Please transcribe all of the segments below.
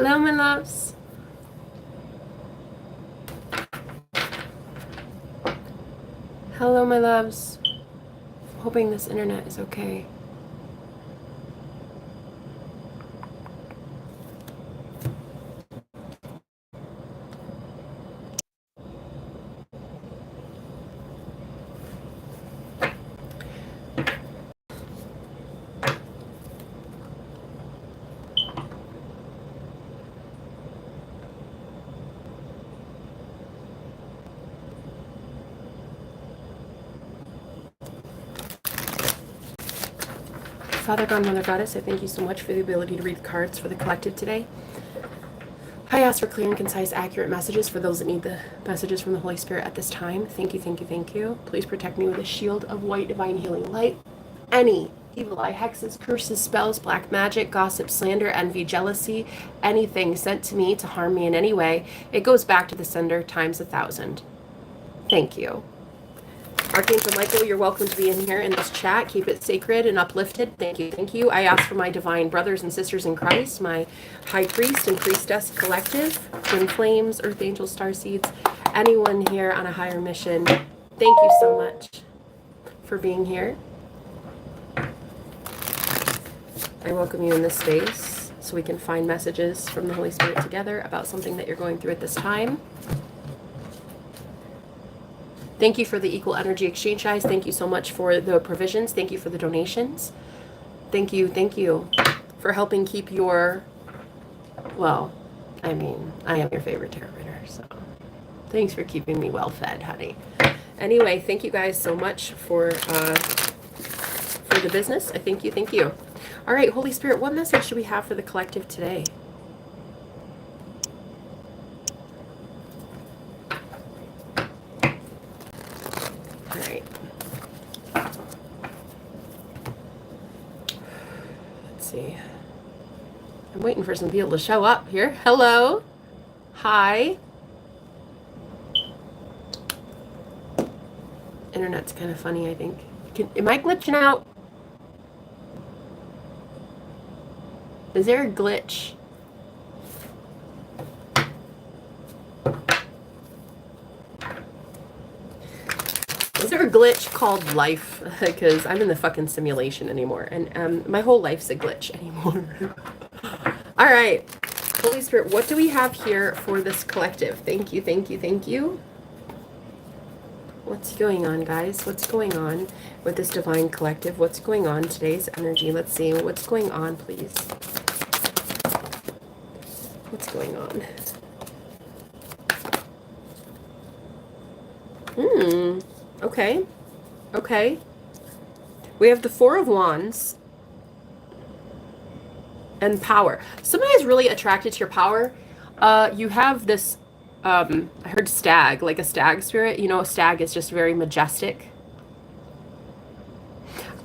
Hello, my loves. Hello, my loves. Hoping this internet is okay. Father God, Mother Goddess, I thank you so much for the ability to read cards for the collective today. I ask for clear and concise, accurate messages for those that need the messages from the Holy Spirit at this time. Thank you, thank you, thank you. Please protect me with a shield of white divine healing light. Any evil eye, hexes, curses, spells, black magic, gossip, slander, envy, jealousy, anything sent to me to harm me in any way, it goes back to the sender times 1,000. Thank you. Archangel Michael, you're welcome to be in here in this chat. Keep it sacred and uplifted. Thank you, thank you. I ask for my divine brothers and sisters in Christ, my high priest and priestess collective, twin flames, earth angels, star seeds, anyone here on a higher mission. Thank you so much for being here. I welcome you in this space so we can find messages from the Holy Spirit together about something that you're going through at this time. Thank you for the equal energy exchange, guys. Thank you so much for the provisions. Thank you for the donations. Thank you for helping keep your, well, I mean, I am your favorite tarot reader, so thanks for keeping me well fed, honey. Anyway, thank you guys so much for the business. I thank you. All right, Holy Spirit, what message do we have for the collective today? All right. Let's see. I'm waiting for some people to show up here. Hello. Hi. Internet's kind of funny, I think. Am I glitching out? Is there a glitch? Is there a glitch called life? Because I'm in the fucking simulation anymore. And my whole life's a glitch anymore. All right. Holy Spirit, what do we have here for this collective? Thank you. What's going on, guys? What's going on with this divine collective? What's going on? Today's energy. Let's see. What's going on, please? What's going on? Okay. We have the Four of Wands and power. Somebody is really attracted to your power. You have this, I heard stag, like a stag spirit. You know, a stag is just very majestic.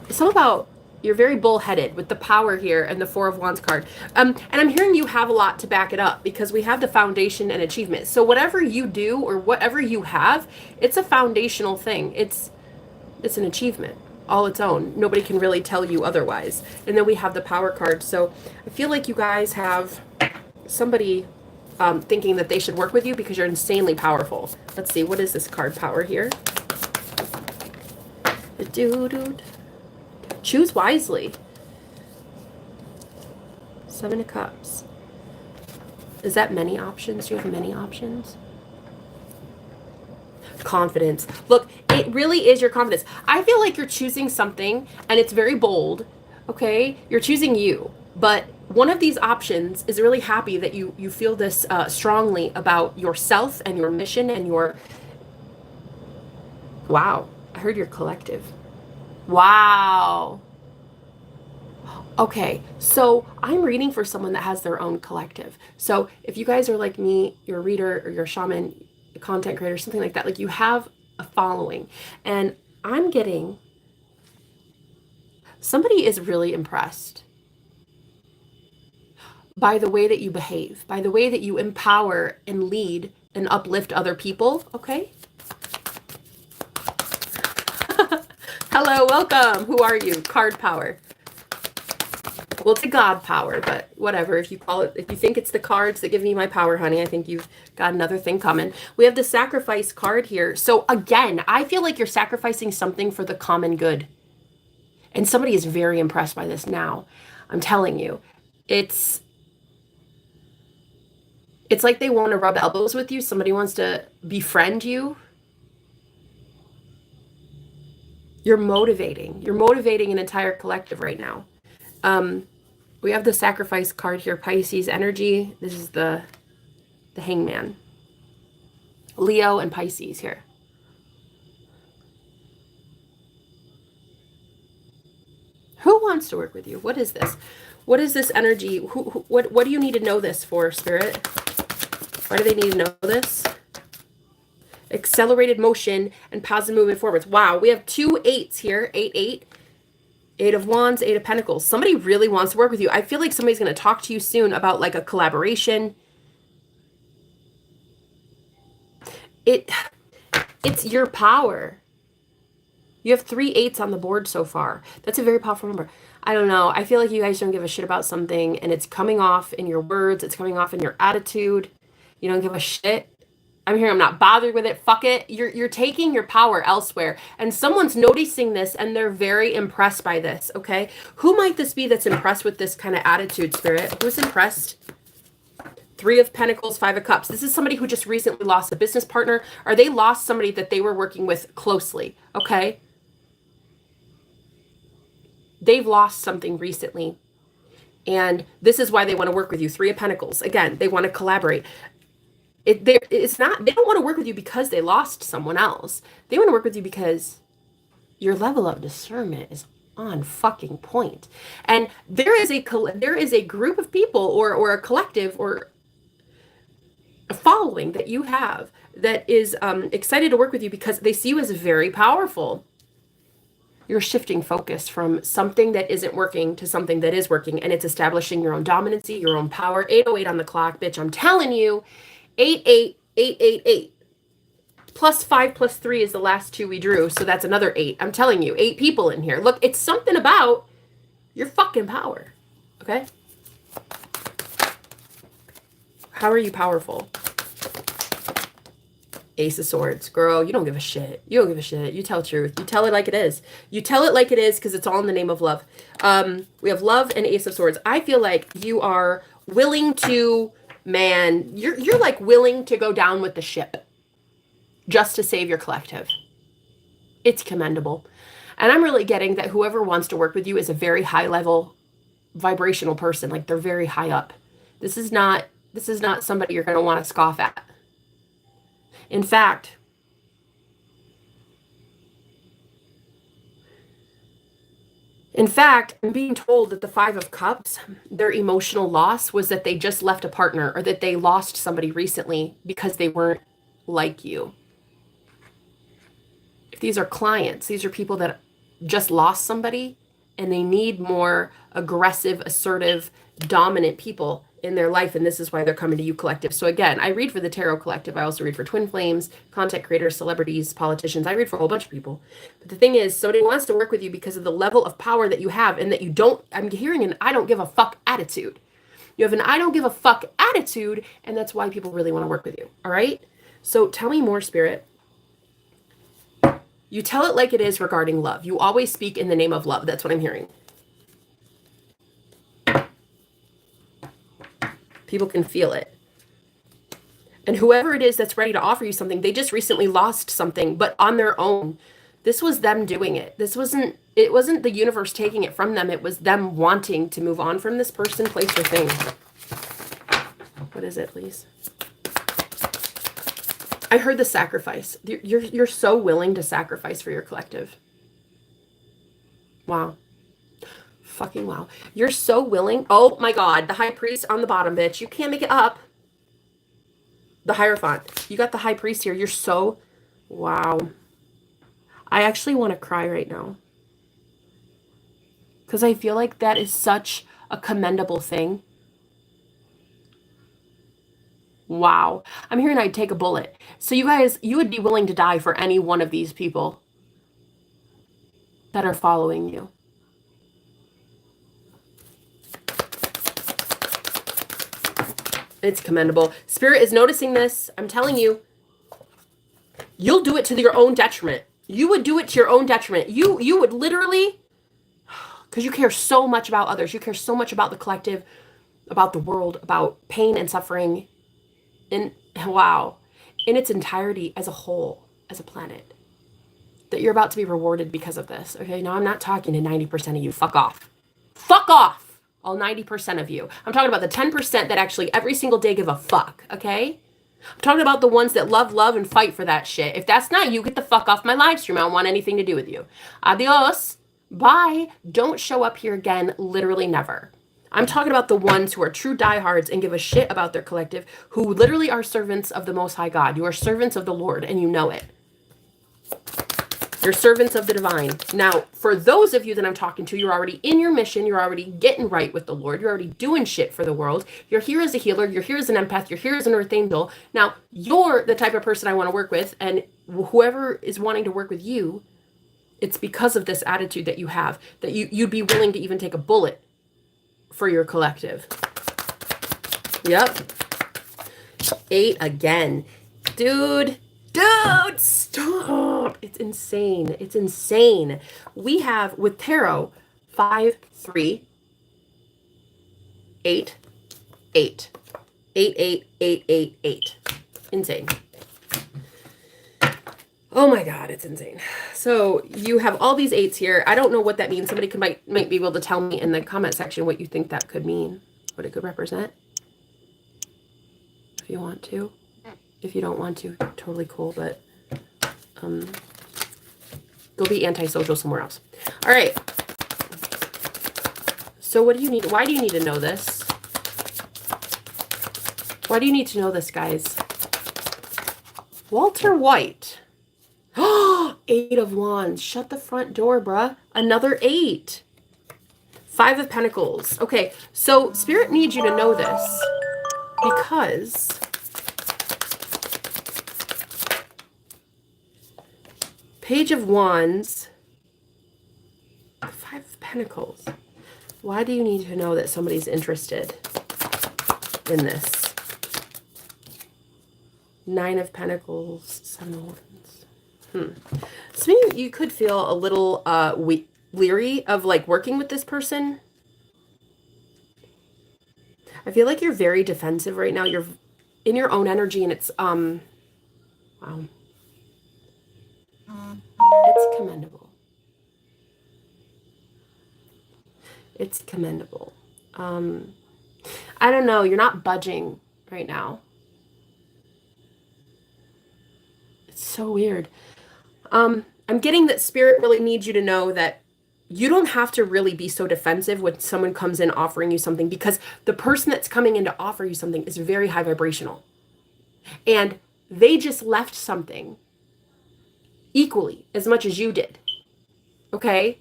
Something about you're very bullheaded with the power here and the Four of Wands card. And I'm hearing you have a lot to back it up because we have the foundation and achievement. So whatever you do or whatever you have, it's a foundational thing. It's an achievement all its own. Nobody can really tell you otherwise. And then we have the power card. So I feel like you guys have somebody thinking that they should work with you because you're insanely powerful. Let's see, what is this card power here? Choose wisely. Seven of Cups. Is that many options? Do you have many options? Confidence. Look, it really is your confidence. I feel like you're choosing something and it's very bold. Okay? You're choosing you. But one of these options is really happy that you feel this strongly about yourself and your mission and your... Wow. I heard your collective. Wow. Okay, so I'm reading for someone that has their own collective. So if you guys are like me, you're a reader or you're a shaman, a content creator, something like that, like you have a following. And I'm getting, somebody is really impressed by the way that you behave, by the way that you empower and lead and uplift other people, okay? Hello, welcome. Who are you? Card power. Well, it's a God power, but whatever. If you call it, if you think it's the cards that give me my power, honey, I think you've got another thing coming. We have the sacrifice card here. So again, I feel like you're sacrificing something for the common good. And somebody is very impressed by this now. I'm telling you. It's like they want to rub elbows with you. Somebody wants to befriend you. You're motivating. You're motivating an entire collective right now. We have the sacrifice card here, Pisces energy. This is the hangman. Leo and Pisces here. Who wants to work with you? What is this? What is this energy? What do you need to know this for, Spirit? Why do they need to know this? Accelerated motion and positive movement forwards. Wow, we have 2 8s here. 8, 8. 8 of Wands, 8 of Pentacles. Somebody really wants to work with you. I feel like somebody's going to talk to you soon about like a collaboration. It's your power. You have 3 8s on the board so far. That's a very powerful number. I don't know. I feel like you guys don't give a shit about something, and it's coming off in your words. It's coming off in your attitude. You don't give a shit. I'm here. I'm not bothered with it. Fuck it. You're taking your power elsewhere. And someone's noticing this and they're very impressed by this. Okay. Who might this be that's impressed with this kind of attitude, Spirit? Who's impressed? 3 of Pentacles, 5 of Cups. This is somebody who just recently lost a business partner, or they lost somebody that they were working with closely. Okay. They've lost something recently. And this is why they want to work with you. 3 of Pentacles. Again, they want to collaborate. It's not, they don't want to work with you because they lost someone else. They want to work with you because your level of discernment is on fucking point. And there is a group of people or a collective or a following that you have that is excited to work with you because they see you as very powerful. You're shifting focus from something that isn't working to something that is working, and it's establishing your own dominancy, your own power. 808 on the clock, bitch. I'm telling you. 8, 8, 8, 8, 8. Plus 5 plus 3 is the last 2 we drew. So that's another 8. I'm telling you, 8 people in here. Look, it's something about your fucking power. Okay? How are you powerful? Ace of Swords. Girl, you don't give a shit. You don't give a shit. You tell truth. You tell it like it is. You tell it like it is because it's all in the name of love. We have love and Ace of Swords. I feel like you are willing to... Man, you're like willing to go down with the ship just to save your collective. It's commendable. And I'm really getting that whoever wants to work with you is a very high level vibrational person. Like they're very high up. This is not somebody you're going to want to scoff at. In fact, I'm being told that the 5 of Cups, their emotional loss was that they just left a partner or that they lost somebody recently because they weren't like you. If these are clients, these are people that just lost somebody and they need more aggressive, assertive, dominant people in their life, and this is why they're coming to you, collective. So again, I read for the Tarot Collective. I also read for twin flames, content creators, celebrities, politicians. I read for a whole bunch of people. But the thing is, somebody wants to work with you because of the level of power that you have and that you don't, I'm hearing an I don't give a fuck attitude. You have an I don't give a fuck attitude, and that's why people really want to work with you. All right? So tell me more, Spirit. You tell it like it is regarding love. You always speak in the name of love. That's what I'm hearing. People can feel it. And whoever it is that's ready to offer you something, they just recently lost something, but on their own. This was them doing it. It wasn't the universe taking it from them. It was them wanting to move on from this person, place, or thing. What is it, please? I heard the sacrifice. You're so willing to sacrifice for your collective. Wow. Fucking wow. You're so willing. Oh my God. The High Priest on the bottom, bitch. You can't make it up. The Hierophant. You got the High Priest here. You're so... Wow. I actually want to cry right now. Because I feel like that is such a commendable thing. Wow. I'm hearing I'd take a bullet. So you guys, you would be willing to die for any one of these people that are following you. It's commendable. Spirit is noticing this. I'm telling you, you'll do it to your own detriment. You would do it to your own detriment. You would literally, because you care so much about others. You care so much about the collective, about the world, about pain and suffering. And wow, in its entirety as a whole, as a planet, that you're about to be rewarded because of this. Okay, now I'm not talking to 90% of you. Fuck off. Fuck off. All 90% of you. I'm talking about the 10% that actually every single day give a fuck, okay? I'm talking about the ones that love, and fight for that shit. If that's not you, get the fuck off my live stream. I don't want anything to do with you. Adios. Bye. Don't show up here again. Literally never. I'm talking about the ones who are true diehards and give a shit about their collective, who literally are servants of the Most High God. You are servants of the Lord, and you know it. You're servants of the divine. Now, for those of you that I'm talking to, you're already in your mission. You're already getting right with the Lord. You're already doing shit for the world. You're here as a healer. You're here as an empath. You're here as an earth angel. Now, you're the type of person I want to work with, and whoever is wanting to work with you, it's because of this attitude that you have, that you'd be willing to even take a bullet for your collective. Yep. 8 again. Dude, stop. It's insane. It's insane. We have, with tarot, 5, 3, 8, 8. 8, 8, 8, 8, 8. Insane. Oh my God, it's insane. So you have all these 8s here. I don't know what that means. Somebody might be able to tell me in the comment section what you think that could mean, what it could represent. If you want to. If you don't want to, totally cool, but go be antisocial somewhere else. All right. So what do you need? Why do you need to know this? Why do you need to know this, guys? Walter White. Oh, 8 of Wands. Shut the front door, bruh. Another 8. 5 of Pentacles. Okay, so Spirit needs you to know this because Page of Wands, 5 of Pentacles. Why do you need to know that somebody's interested in this? 9 of Pentacles, 7 of Wands. So you could feel a little leery of like working with this person. I feel like you're very defensive right now. You're in your own energy, and it's wow. It's commendable. It's commendable. I don't know. You're not budging right now. It's so weird. I'm getting that Spirit really needs you to know that you don't have to really be so defensive when someone comes in offering you something, because the person that's coming in to offer you something is very high vibrational. And they just left something equally as much as you did. Okay?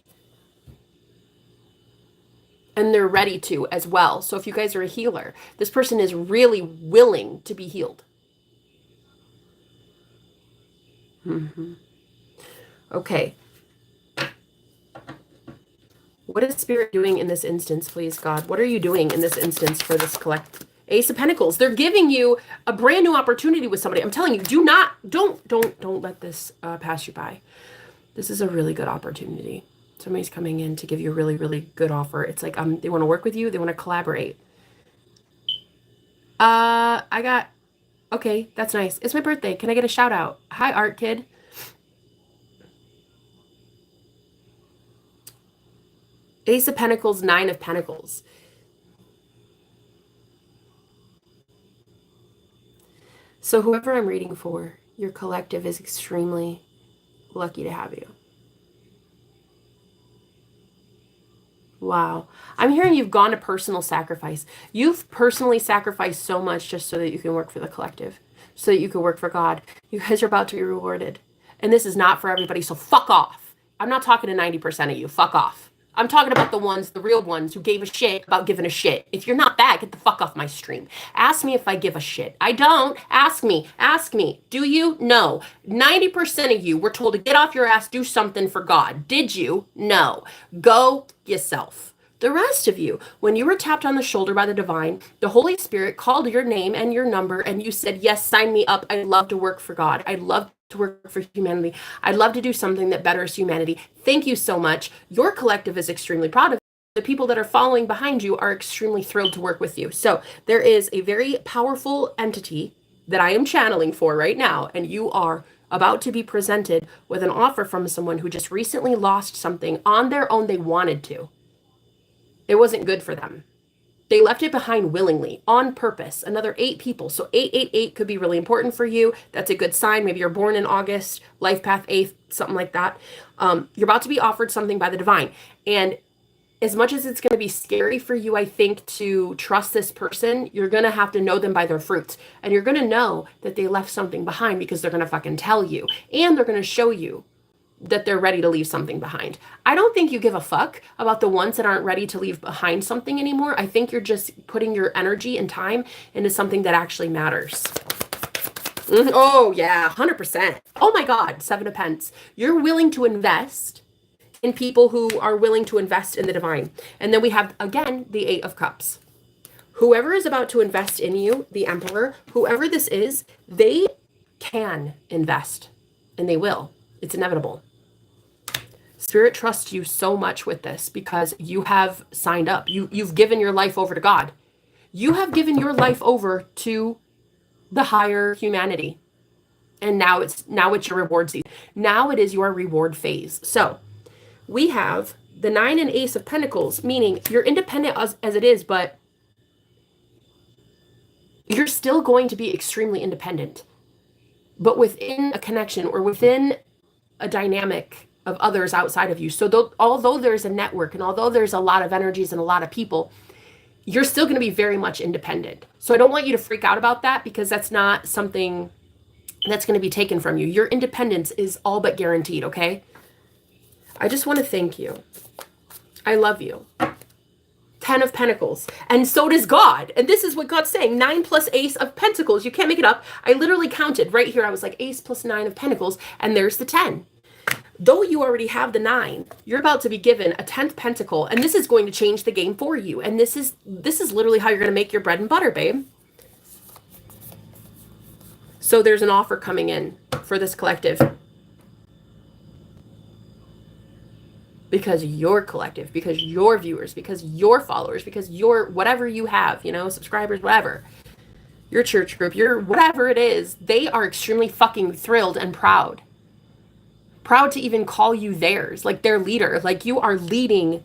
And they're ready to as well. So if you guys are a healer, this person is really willing to be healed. Okay. What is Spirit doing in this instance, please, God? What are you doing in this instance for this collect? Ace of Pentacles. They're giving you a brand new opportunity with somebody. I'm telling you, don't let this pass you by. This is a really good opportunity. Somebody's coming in to give you a really, really good offer. It's like they want to work with you. They want to collaborate. Okay, that's nice. It's my birthday. Can I get a shout out? Hi, Art Kid. Ace of Pentacles, 9 of Pentacles. So whoever I'm reading for, your collective is extremely lucky to have you. Wow. I'm hearing you've gone to personal sacrifice. You've personally sacrificed so much just so that you can work for the collective, so that you can work for God. You guys are about to be rewarded. And this is not for everybody, so fuck off. I'm not talking to 90% of you. Fuck off. I'm talking about the ones, the real ones who gave a shit about giving a shit. If you're not that, get the fuck off my stream. Ask me if I give a shit. I don't. Ask me. Ask me. Do you? No. 90% of you were told to get off your ass, do something for God. Did you? No. Go yourself. The rest of you, when you were tapped on the shoulder by the divine, the Holy Spirit called your name and your number, and you said, yes, sign me up. I'd love to work for God. I'd love to work for humanity. I'd love to do something that betters humanity. Thank you so much. Your collective is extremely proud of you. The people that are following behind you are extremely thrilled to work with you. So there is a very powerful entity that I am channeling for right now, and you are about to be presented with an offer from someone who just recently lost something on their own. They wanted to. It wasn't good for them. They left it behind willingly, on purpose. Another 8 people. So 888 could be really important for you. That's a good sign. Maybe you're born in August, life path 8th, something like that. You're about to be offered something by the divine. And as much as it's going to be scary for you, I think, to trust this person, you're going to have to know them by their fruits. And you're going to know that they left something behind because they're going to fucking tell you. And they're going to show you that they're ready to leave something behind. I don't think you give a fuck about the ones that aren't ready to leave behind something anymore. I think you're just putting your energy and time into something that actually matters. Oh, yeah, 100%. Oh my God, 7 of Pence. You're willing to invest in people who are willing to invest in the divine. And then we have, again, the 8 of Cups. Whoever is about to invest in you, the Emperor, whoever this is, they can invest. And they will. It's inevitable. Spirit trusts you so much with this because you have signed up. You've given your life over to God. You have given your life over to the higher humanity. And now it's your reward season. Now it is your reward phase. So we have the 9 and Ace of Pentacles, meaning you're independent as it is, but you're still going to be extremely independent, but within a connection or within a dynamic of others outside of you. So although there's a network and although there's a lot of energies and a lot of people, you're still going to be very much independent. So I don't want you to freak out about that because that's not something that's going to be taken from you. Your independence is all but guaranteed, okay? I just want to thank you. I love you. 10 of Pentacles. And so does God. And this is what God's saying. 9 plus Ace of Pentacles. You can't make it up. I literally counted right here. I was like Ace plus 9 of Pentacles. And there's the 10. Though you already have the 9, you're about to be given a 10th Pentacle. And this is going to change the game for you. And this is literally how you're going to make your bread and butter, babe. So there's an offer coming in for this collective. Because your collective, because your viewers, because your followers, because your whatever you have, subscribers, whatever, your church group, your whatever it is, they are extremely fucking thrilled and proud. Proud to even call you theirs, like their leader. Like you are leading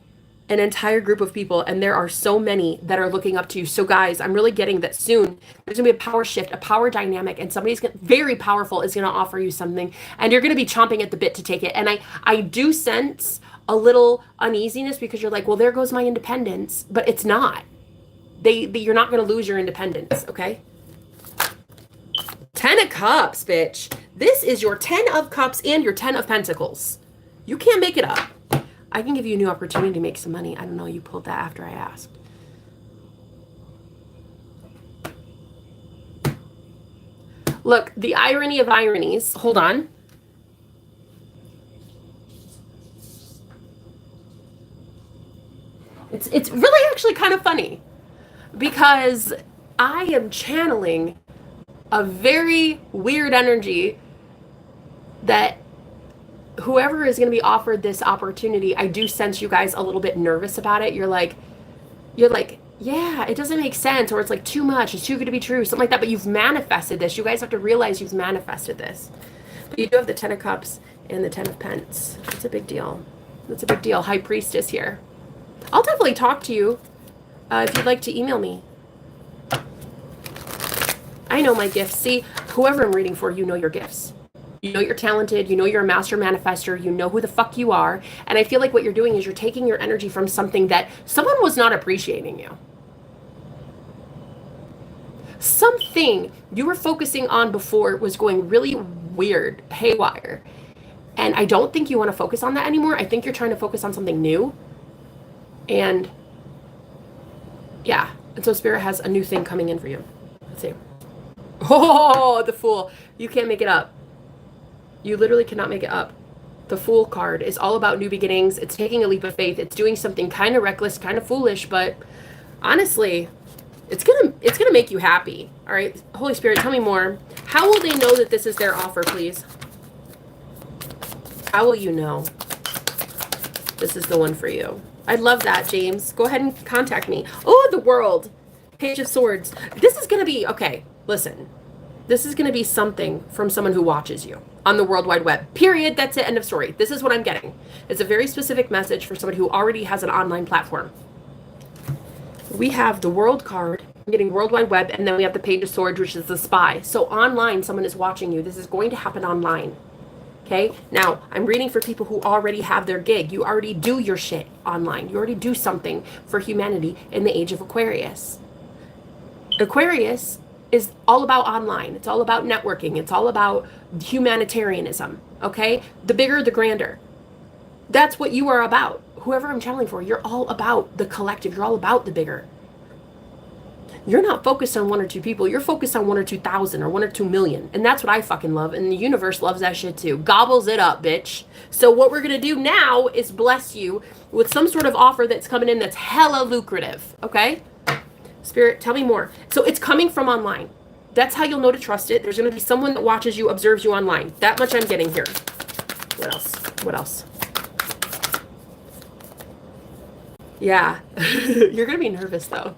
an entire group of people, and there are so many that are looking up to you. So guys, I'm really getting that soon there's gonna be a power shift, a power dynamic, and somebody's very powerful is gonna offer you something, and you're gonna be chomping at the bit to take it. And I do sense a little uneasiness because you're like, well, there goes my independence, but it's not. You're not going to lose your independence, okay? 10 of Cups, bitch. This is your 10 of Cups and your 10 of Pentacles. You can't make it up. I can give you a new opportunity to make some money. I don't know, you pulled that after I asked. Look, the irony of ironies. Hold on. It's really actually kind of funny because I am channeling a very weird energy that whoever is going to be offered this opportunity, I do sense you guys a little bit nervous about it. You're like, yeah, it doesn't make sense, or it's like too much, it's too good to be true, something like that. But you've manifested this. You guys have to realize you've manifested this. But you do have the 10 of Cups and the 10 of Pence. It's a big deal. It's a big deal. High Priestess here. I'll definitely talk to you if you'd like to email me. I know my gifts. See, whoever I'm reading for, you know your gifts. You know you're talented. You know you're a master manifester. You know who the fuck you are. And I feel like what you're doing is you're taking your energy from something that someone was not appreciating you. Something you were focusing on before was going really weird, haywire. And I don't think you want to focus on that anymore. I think you're trying to focus on something new. And yeah, and so Spirit has a new thing coming in for you. Let's see. Oh, the Fool. You can't make it up. You literally cannot make it up. The Fool card is all about new beginnings. It's taking a leap of faith. It's doing something kind of reckless, kind of foolish, but honestly, it's gonna make you happy. All right, Holy Spirit, tell me more. How will they know that this is their offer, please? How will you know this is the one for you? I'd love that, James. Go ahead and contact me. Oh, the World. Page of Swords. This is gonna be, okay, listen. This is gonna be something from someone who watches you on the World Wide Web. Period. That's it. End of story. This is what I'm getting. It's a very specific message for somebody who already has an online platform. We have the World card, I'm getting World Wide Web, and then we have the Page of Swords, which is the spy. So online, someone is watching you. This is going to happen online. Okay? Now, I'm reading for people who already have their gig. You already do your shit online. You already do something for humanity in the age of Aquarius. Aquarius is all about online. It's all about networking. It's all about humanitarianism. Okay? The bigger, the grander. That's what you are about. Whoever I'm channeling for, you're all about the collective. You're all about the bigger. You're not focused on 1 or 2 people. You're focused on 1 or 2,000 or 1 or 2 million. And that's what I fucking love. And the universe loves that shit too. Gobbles it up, bitch. So what we're going to do now is bless you with some sort of offer that's coming in that's hella lucrative. Okay? Spirit, tell me more. So it's coming from online. That's how you'll know to trust it. There's going to be someone that watches you, observes you online. That much I'm getting here. What else? What else? Yeah. You're going to be nervous though.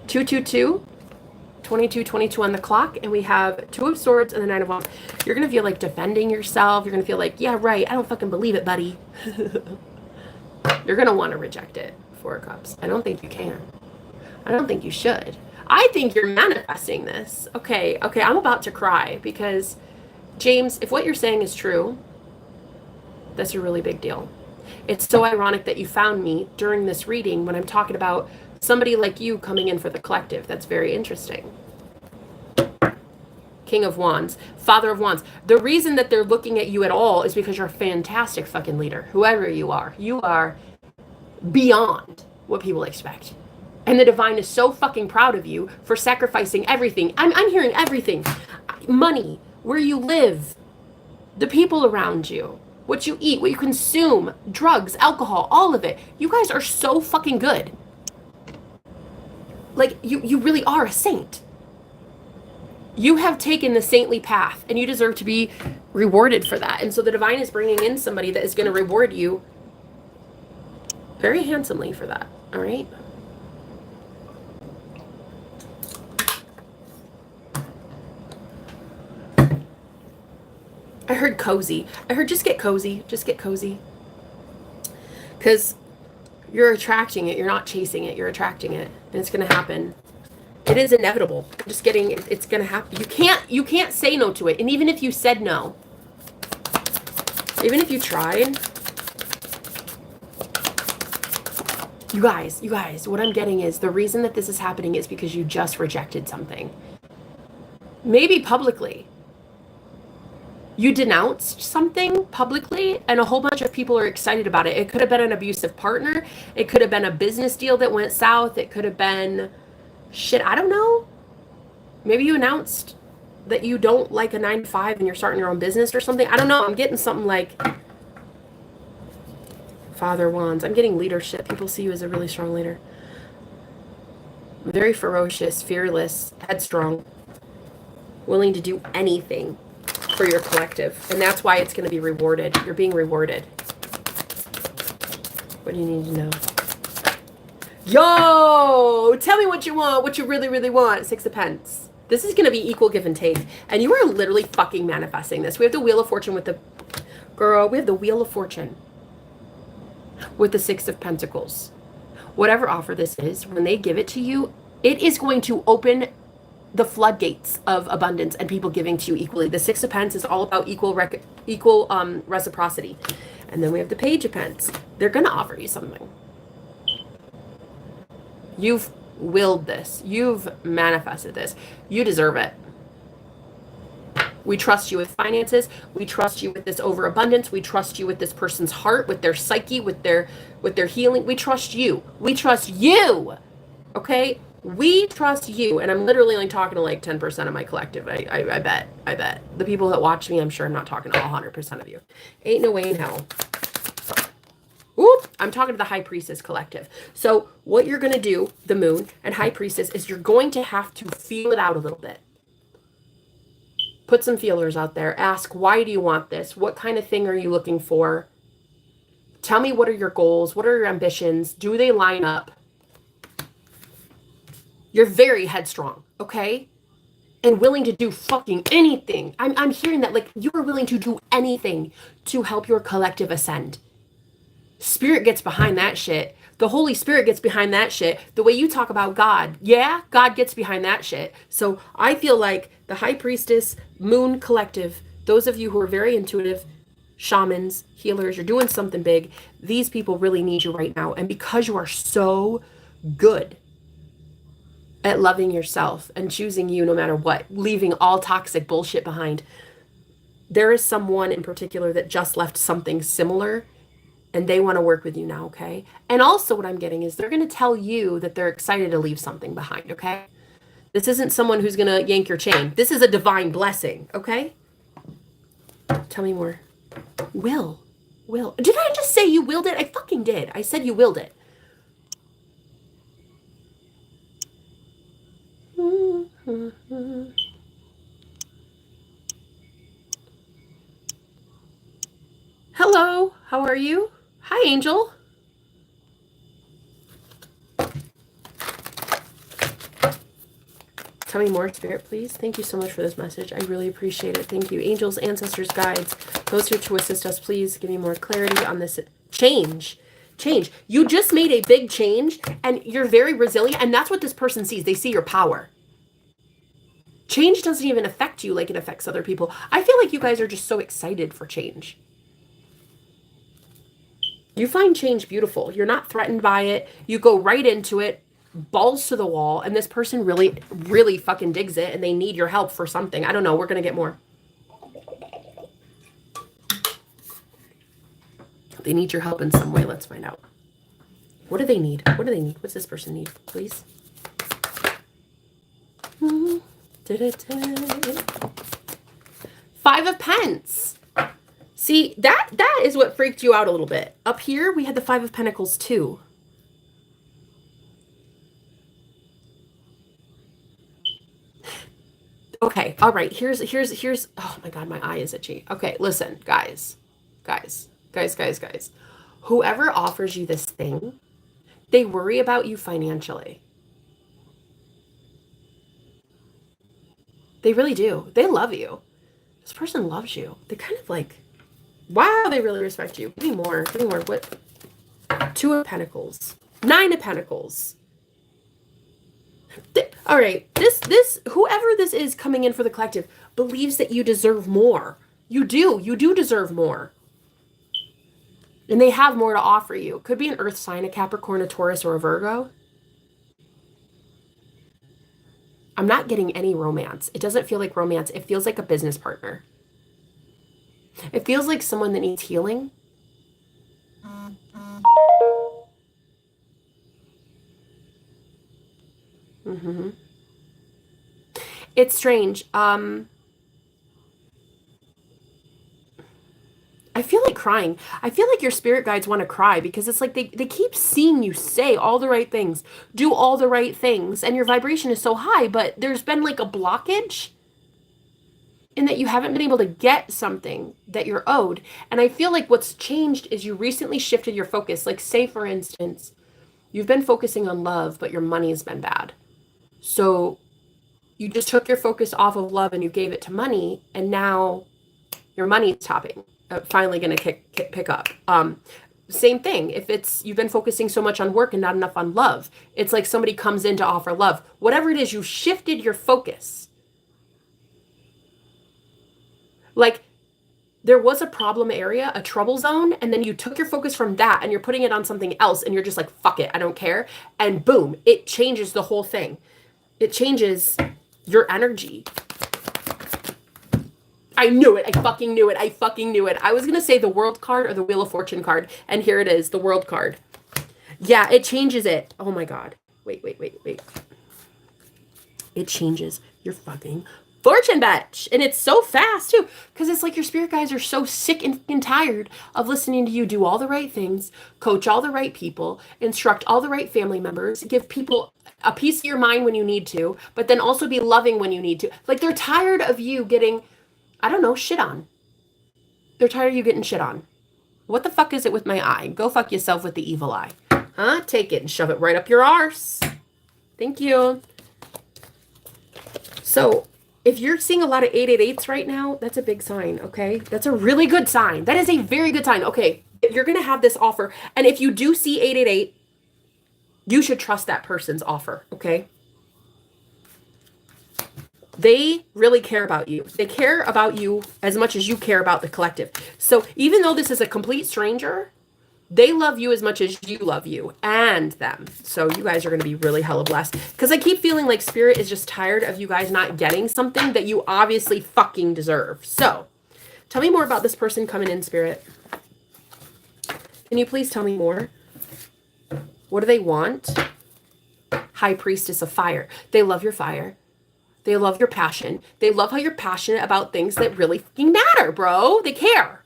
222, 22 on the clock, and we have 2 of Swords and the 9 of Wands. You're going to feel like defending yourself. You're going to feel like, yeah, right, I don't fucking believe it, buddy. You're going to want to reject it. 4 of Cups. I don't think you can. I don't think you should. I think you're manifesting this. Okay, I'm about to cry because, James, if what you're saying is true, that's a really big deal. It's so ironic that you found me during this reading when I'm talking about somebody like you coming in for the collective. That's very interesting. King of Wands, Father of Wands. The reason that they're looking at you at all is because you're a fantastic fucking leader. Whoever you are beyond what people expect. And the divine is so fucking proud of you for sacrificing everything. I'm hearing everything. Money, where you live, the people around you, what you eat, what you consume, drugs, alcohol, all of it. You guys are so fucking good. Like, you really are a saint. You have taken the saintly path, and you deserve to be rewarded for that. And so the divine is bringing in somebody that is going to reward you very handsomely for that. All right? I heard cozy. I heard just get cozy. Just get cozy. Because you're attracting it. You're not chasing it. You're attracting it. And it's going to happen. It is inevitable. I'm just getting, it's going to happen. You can't say no to it. And even if you said no, even if you tried, you guys, what I'm getting is the reason that this is happening is because you just rejected something. Maybe publicly. You denounced something publicly and a whole bunch of people are excited about it. It could have been an abusive partner. It could have been a business deal that went south. It could have been shit, I don't know. Maybe you announced that you don't like a 9-to-5 and you're starting your own business or something. I don't know. I'm getting something like Father Wands. I'm getting leadership. People see you as a really strong leader. Very ferocious, fearless, headstrong, willing to do anything for your collective. And that's why it's going to be rewarded. You're being rewarded. What do you need to know? Yo! Tell me what you want, what you really, really want. 6 of Pence. This is going to be equal give and take. And you are literally fucking manifesting this. We have the Wheel of Fortune with the... Girl, we have the Wheel of Fortune with the 6 of Pentacles. Whatever offer this is, when they give it to you, it is going to open the floodgates of abundance and people giving to you equally. The 6 of Pence is all about equal reciprocity. And then we have the Page of Pence. They're going to offer you something. You've willed this. You've manifested this. You deserve it. We trust you with finances. We trust you with this overabundance. We trust you with this person's heart, with their psyche, with their healing. We trust you. We trust you. Okay? We trust you. And I'm literally only talking to like 10% of my collective. I bet. The people that watch me, I'm sure I'm not talking to all 100% of you. Ain't no way in hell. Oop, I'm talking to the High Priestess collective. So what you're going to do, the Moon and High Priestess, is you're going to have to feel it out a little bit. Put some feelers out there. Ask, why do you want this? What kind of thing are you looking for? Tell me, what are your goals? What are your ambitions? Do they line up? You're very headstrong, okay? And willing to do fucking anything. I'm hearing that, like, you are willing to do anything to help your collective ascend. Spirit gets behind that shit. The Holy Spirit gets behind that shit. The way you talk about God, yeah, God gets behind that shit. So I feel like the High Priestess, Moon collective, those of you who are very intuitive, shamans, healers, you're doing something big. These people really need you right now. And because you are so good at loving yourself and choosing you no matter what, leaving all toxic bullshit behind, there is someone in particular that just left something similar, and they want to work with you now, okay? And also what I'm getting is they're going to tell you that they're excited to leave something behind, okay? This isn't someone who's going to yank your chain. This is a divine blessing, okay? Tell me more. Will. Did I just say you willed it? I fucking did. I said you willed it. Hello, how are you? Hi, Angel. Tell me more, Spirit, please. Thank you so much for this message. I really appreciate it. Thank you. Angels, ancestors, guides, those here to assist us, please give me more clarity on this change. You just made a big change, and you're very resilient, and that's what this person sees. They see your power. Change doesn't even affect you like it affects other people. I feel like you guys are just so excited for change. You find change beautiful. You're not threatened by it. You go right into it, balls to the wall, and this person really, really fucking digs it, and they need your help for something. I don't know. We're going to get more. They need your help in some way. Let's find out. What do they need? What's this person need, please? Five of Pence. See, that is what freaked you out a little bit. Up here, we had the Five of Pentacles too. Okay, all right. Here's. Oh my God, my eye is itchy. Okay, listen, guys. Whoever offers you this thing, they worry about you financially. They really do. They love you. This person loves you. They kind of like, wow, they really respect you. Give me more. What? Two of Pentacles. Nine of Pentacles. All right. This, whoever this is coming in for the collective believes that you deserve more. You do. You do deserve more. And they have more to offer you. Could be an earth sign, a Capricorn, a Taurus, or a Virgo. I'm not getting any romance. It doesn't feel like romance. It feels like a business partner. It feels like someone that needs healing. It's strange. I feel like crying. I feel like your spirit guides want to cry because it's like they keep seeing you say all the right things, do all the right things, and your vibration is so high, but there's been like a blockage in that you haven't been able to get something that you're owed. And I feel like what's changed is you recently shifted your focus. Like, say, for instance, you've been focusing on love, but your money has been bad. So you just took your focus off of love and you gave it to money, and now your money is topping. Finally going to pick up. Same thing. If it's you've been focusing so much on work and not enough on love, it's like somebody comes in to offer love. Whatever it is, you shifted your focus. Like there was a problem area, a trouble zone, and then you took your focus from that and you're putting it on something else, and you're just like, fuck it, I don't care. And boom, it changes the whole thing. It changes your energy. I knew it. I fucking knew it. I was going to say the World card or the Wheel of Fortune card. And here it is, the World card. Yeah, it changes it. Oh my God. Wait. it changes your fucking fortune, bitch. And it's so fast too, because it's like your spirit guides are so sick and tired of listening to you do all the right things, coach all the right people, instruct all the right family members, give people a piece of your mind when you need to, but then also be loving when you need to. Like, they're tired of you getting, I don't know, shit on. They're tired of you getting shit on. What the fuck is it with my eye? Go fuck yourself with the evil eye. Huh? Take it and shove it right up your arse. Thank you. So, if you're seeing a lot of 888s right now, that's a big sign, okay? That's a really good sign. That is a very good sign. Okay, you're going to have this offer. And if you do see 888, you should trust that person's offer, okay? They really care about you. They care about you as much as you care about the collective. So even though this is a complete stranger, they love you as much as you love you and them. So you guys are going to be really hella blessed. Because I keep feeling like Spirit is just tired of you guys not getting something that you obviously fucking deserve. So tell me more about this person coming in, Spirit. Can you please tell me more? What do they want? High Priestess of Fire. They love your fire. They love your passion. They love how you're passionate about things that really fucking matter, bro. They care.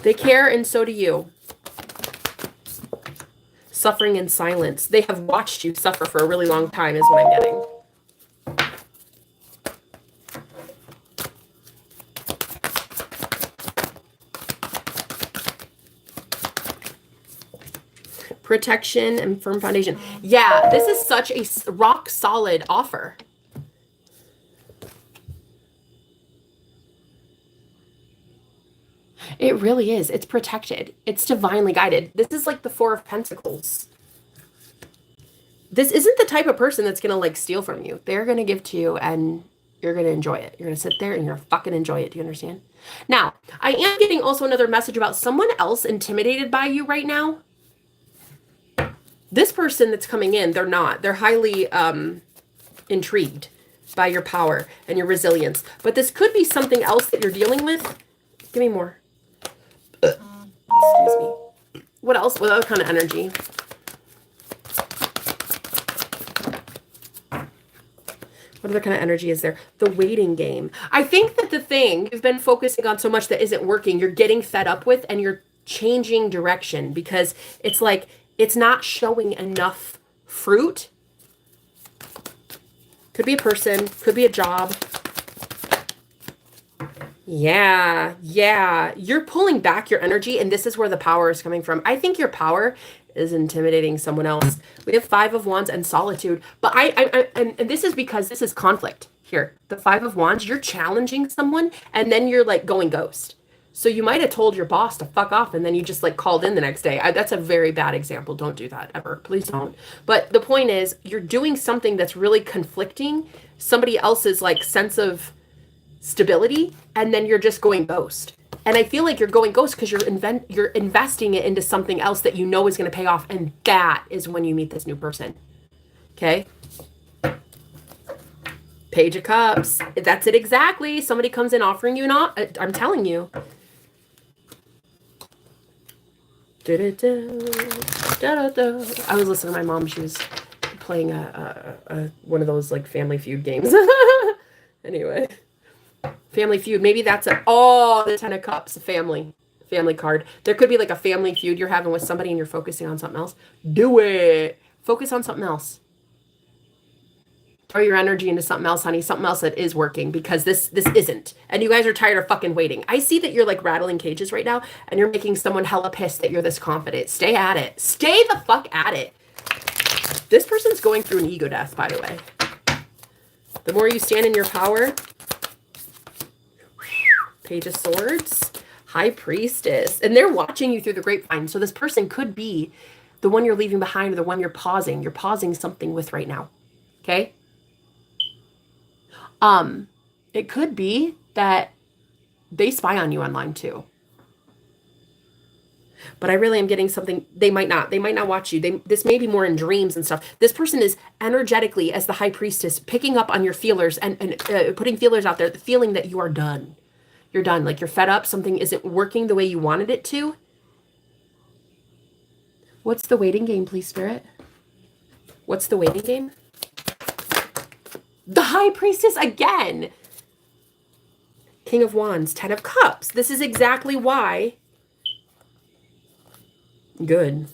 They care, and so do you. Suffering in silence. They have watched you suffer for a really long time is what I'm getting. Protection and firm foundation. Yeah, this is such a rock solid offer. It really is. It's protected. It's divinely guided. This is like the Four of Pentacles. This isn't the type of person that's going to like steal from you. They're going to give to you and you're going to enjoy it. You're going to sit there and you're going to fucking enjoy it. Do you understand? Now, I am getting also another message about someone else intimidated by you right now. This person that's coming in, they're not. They're highly intrigued by your power and your resilience. But this could be something else that you're dealing with. Give me more. Excuse me. What else? What other kind of energy? What other kind of energy is there? The waiting game. I think that the thing you've been focusing on so much that isn't working, you're getting fed up with and you're changing direction because it's like it's not showing enough fruit. Could be a person, could be a job. Yeah. You're pulling back your energy, and this is where the power is coming from. I think your power is intimidating someone else. We have Five of Wands and solitude, but and this is because this is conflict here. The Five of Wands, you're challenging someone, and then you're like going ghost. So you might have told your boss to fuck off, and then you just like called in the next day. That's a very bad example. Don't do that ever. Please don't. But the point is, you're doing something that's really conflicting somebody else's like sense of stability, and then you're just going ghost. And I feel like you're going ghost because you're investing it into something else that you know is going to pay off, and that is when you meet this new person. Okay? Page of Cups. That's it exactly. Somebody comes in offering you I'm telling you. I was listening to my mom. She was playing one of those like Family Feud games. Anyway. Family Feud. Maybe that's the Ten of Cups, a family card. There could be like a family feud you're having with somebody and you're focusing on something else. Do it. Focus on something else. Throw your energy into something else, honey. Something else that is working, because this isn't. And you guys are tired of fucking waiting. I see that you're like rattling cages right now and you're making someone hella pissed that you're this confident. Stay at it. Stay the fuck at it. This person's going through an ego death, by the way. The more you stand in your power. Page of Swords, High Priestess, and they're watching you through the grapevine. So this person could be the one you're leaving behind or the one you're pausing. You're pausing something with right now. Okay? It could be that they spy on you online too. But I really am getting something. They might not watch you. This may be more in dreams and stuff. This person is energetically, as the High Priestess, picking up on your feelers and putting feelers out there, the feeling that you are done. You're done. Like you're fed up. Something isn't working the way you wanted it to. What's the waiting game, please, Spirit? What's the waiting game? The High Priestess again. King of Wands, 10 of Cups. This is exactly why. Good.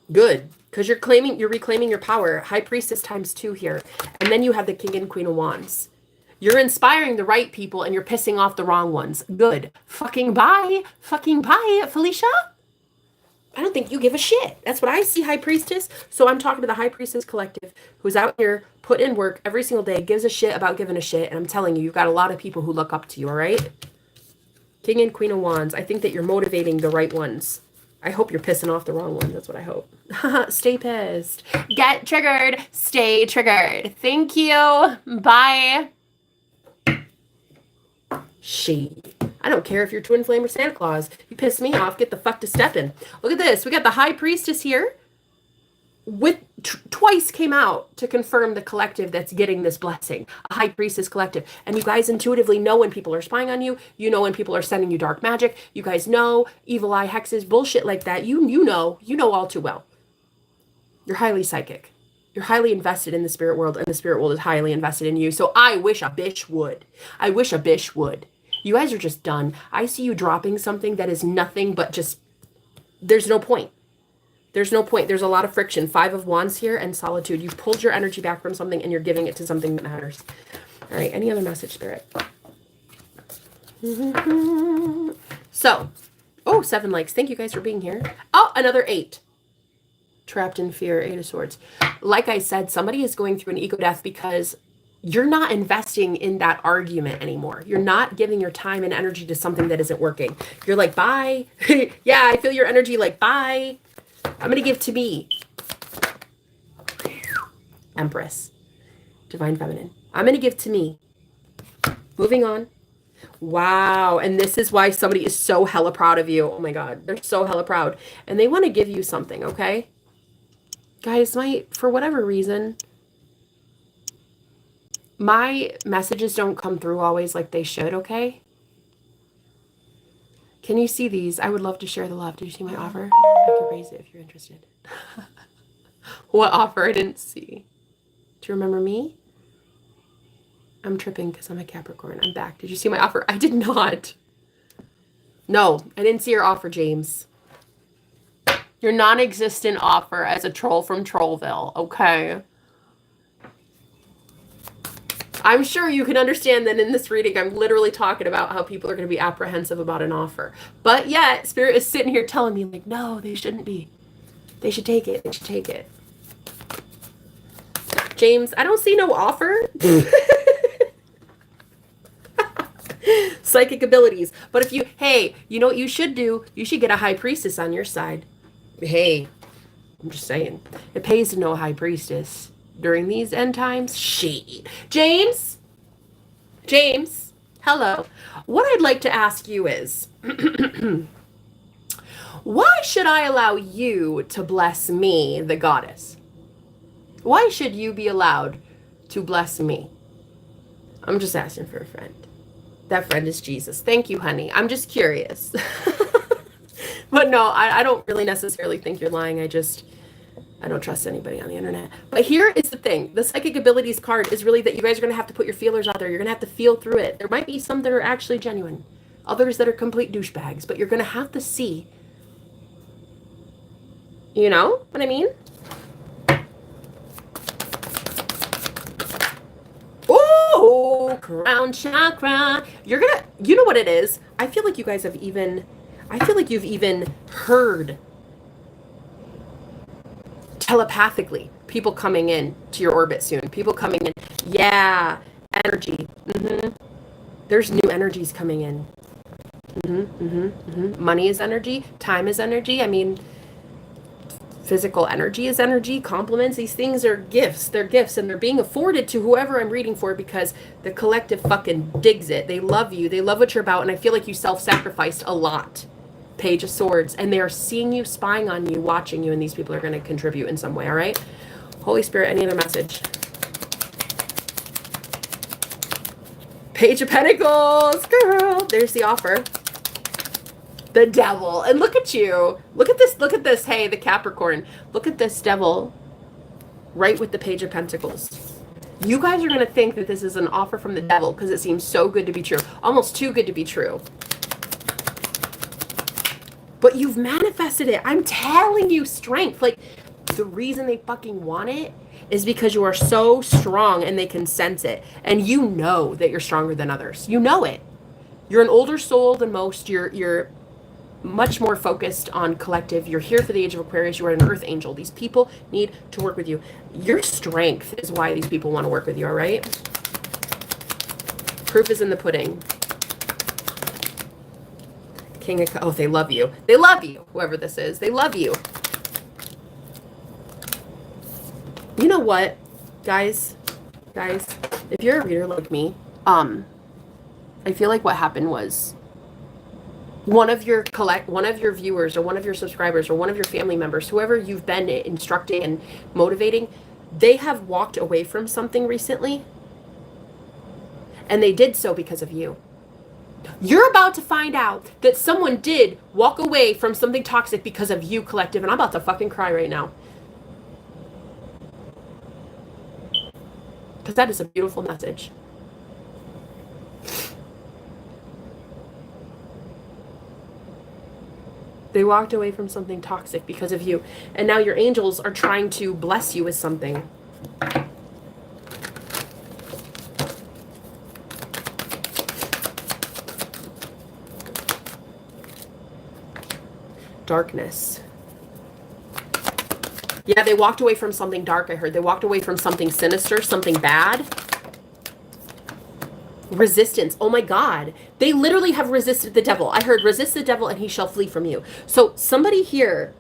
Because you're reclaiming your power. High Priestess times 2 here. And then you have the King and Queen of Wands. You're inspiring the right people and you're pissing off the wrong ones. Good. Fucking bye, Felicia. I don't think you give a shit. That's what I see, High Priestess. So I'm talking to the High Priestess Collective who's out here putting in work every single day, gives a shit about giving a shit. And I'm telling you, you've got a lot of people who look up to you, all right? King and Queen of Wands. I think that you're motivating the right ones. I hope you're pissing off the wrong one. That's what I hope. Stay pissed. Get triggered. Stay triggered. Thank you. Bye. Shade. I don't care if you're Twin Flame or Santa Claus. You piss me off, get the fuck to stepping. Look at this. We got the High Priestess here. With twice came out to confirm the collective that's getting this blessing. A High Priestess collective. And you guys intuitively know when people are spying on you. You know when people are sending you dark magic. You guys know evil eye hexes, bullshit like that. You know all too well. You're highly psychic. You're highly invested in the spirit world, and the spirit world is highly invested in you. So I wish a bitch would. You guys are just done. I see you dropping something that is nothing but just, there's no point. There's no point. There's a lot of friction. 5 of Wands here and solitude. You've pulled your energy back from something and you're giving it to something that matters. All right. Any other message, Spirit? So, 7 likes. Thank you guys for being here. Oh, another 8. Trapped in fear, 8 of Swords. Like I said, somebody is going through an ego death because you're not investing in that argument anymore. You're not giving your time and energy to something that isn't working. You're like, bye. Yeah, I feel your energy like, bye. I'm going to give to me. Empress. Divine Feminine. I'm going to give to me. Moving on. Wow. And this is why somebody is so hella proud of you. Oh my God. They're so hella proud. And they want to give you something, okay? Guys, for whatever reason, my messages don't come through always like they should, okay? Can you see these? I would love to share the love. Did you see my offer? I can raise it if you're interested. What offer? I didn't see. Do you remember me? I'm tripping because I'm a Capricorn. I'm back. Did you see my offer? I did not. No, I didn't see your offer, James. Your non-existent offer as a troll from Trollville, okay? I'm sure you can understand that in this reading, I'm literally talking about how people are going to be apprehensive about an offer. But yet, Spirit is sitting here telling me, like, no, they shouldn't be. They should take it. They should take it. James, I don't see no offer. Psychic abilities. But if you know what you should do? You should get a High Priestess on your side. Hey, I'm just saying. It pays to know a High Priestess. During these end times, shit. James, hello. What I'd like to ask you is, why should I allow you to bless me, the goddess? Why should you be allowed to bless me? I'm just asking for a friend. That friend is Jesus. Thank you, honey. I'm just curious. But no, I don't really necessarily think you're lying. I don't trust anybody on the internet. But here is the thing. The Psychic Abilities card is really that you guys are going to have to put your feelers out there. You're going to have to feel through it. There might be some that are actually genuine. Others that are complete douchebags. But you're going to have to see. You know what I mean? Oh, crown chakra. You know what it is? I feel like you've even heard telepathically people coming in to your orbit soon. People coming in. Yeah. Energy. There's new energies coming in. Money is energy. Time is energy. I mean, physical energy is energy. Compliments. These things are gifts. They're gifts, and they're being afforded to whoever I'm reading for because the collective fucking digs it. They love you. They love what you're about, and I feel like you self-sacrificed a lot. Page of Swords, and they are seeing you, spying on you, watching you, and these people are going to contribute in some way, all right? Holy Spirit, any other message? Page of Pentacles, girl. There's the offer. The Devil, and look at you. Look at this, hey, the Capricorn. Look at this Devil. right with the Page of Pentacles. You guys are going to think that this is an offer from the devil because it seems so good to be true. Almost too good to be true. But you've manifested it. I'm telling you, strength. Like, the reason they fucking want it is because you are so strong and they can sense it. And you know that you're stronger than others. You know it. You're an older soul than most. You're much more focused on collective. You're here for the age of Aquarius. You are an earth angel. These people need to work with you. Your strength is why these people want to work with you, all right? Proof is in the pudding. King of... Oh, they love you. They love you, whoever this is. They love you. You know what, guys? Guys, if you're a reader like me, I feel like what happened was one of your viewers or one of your subscribers or one of your family members, whoever you've been instructing and motivating, they have walked away from something recently, and they did so because of you. You're about to find out that someone did walk away from something toxic because of you, collective, and I'm about to fucking cry right now. Because that is a beautiful message. They walked away from something toxic because of you. And now your angels are trying to bless you with something. Darkness. Yeah, they walked away from something dark, I heard. They walked away from something sinister, something bad. Resistance. Oh my God. They literally have resisted the devil. I heard resist the devil and he shall flee from you. So somebody here,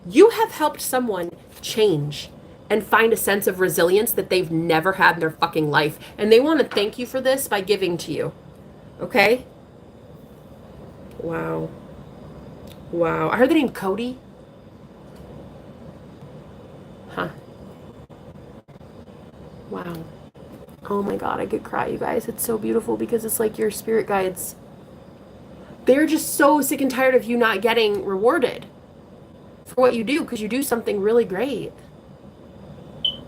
you have helped someone change and find a sense of resilience that they've never had in their fucking life. And they want to thank you for this by giving to you. Okay? Wow. Wow. I heard the name Cody. Huh. Wow. Oh my God, I could cry, you guys. It's so beautiful because it's like your spirit guides. They're just so sick and tired of you not getting rewarded for what you do because you do something really great.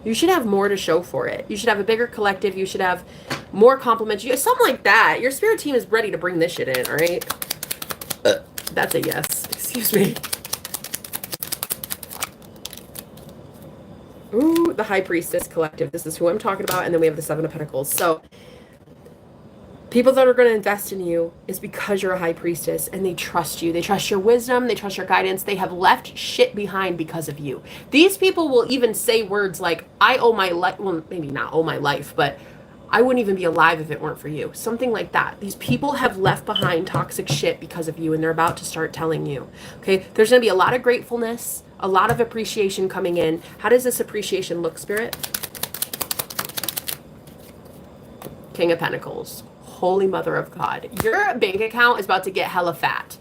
You should have more to show for it. You should have a bigger collective. You should have more compliments. Something like that. Your spirit team is ready to bring this shit in, all right? That's a yes. Excuse me. Ooh, the High Priestess collective. This is who I'm talking about. And then we have the Seven of Pentacles. So people that are going to invest in you is because you're a High Priestess and they trust you. They trust your wisdom. They trust your guidance. They have left shit behind because of you. These people will even say words like, I owe my life. Well, maybe not owe my life, but I wouldn't even be alive if it weren't for you. Something like that. These people have left behind toxic shit because of you, and they're about to start telling you. Okay? There's going to be a lot of gratefulness, a lot of appreciation coming in. How does this appreciation look, Spirit? King of Pentacles. Holy Mother of God. Your bank account is about to get hella fat.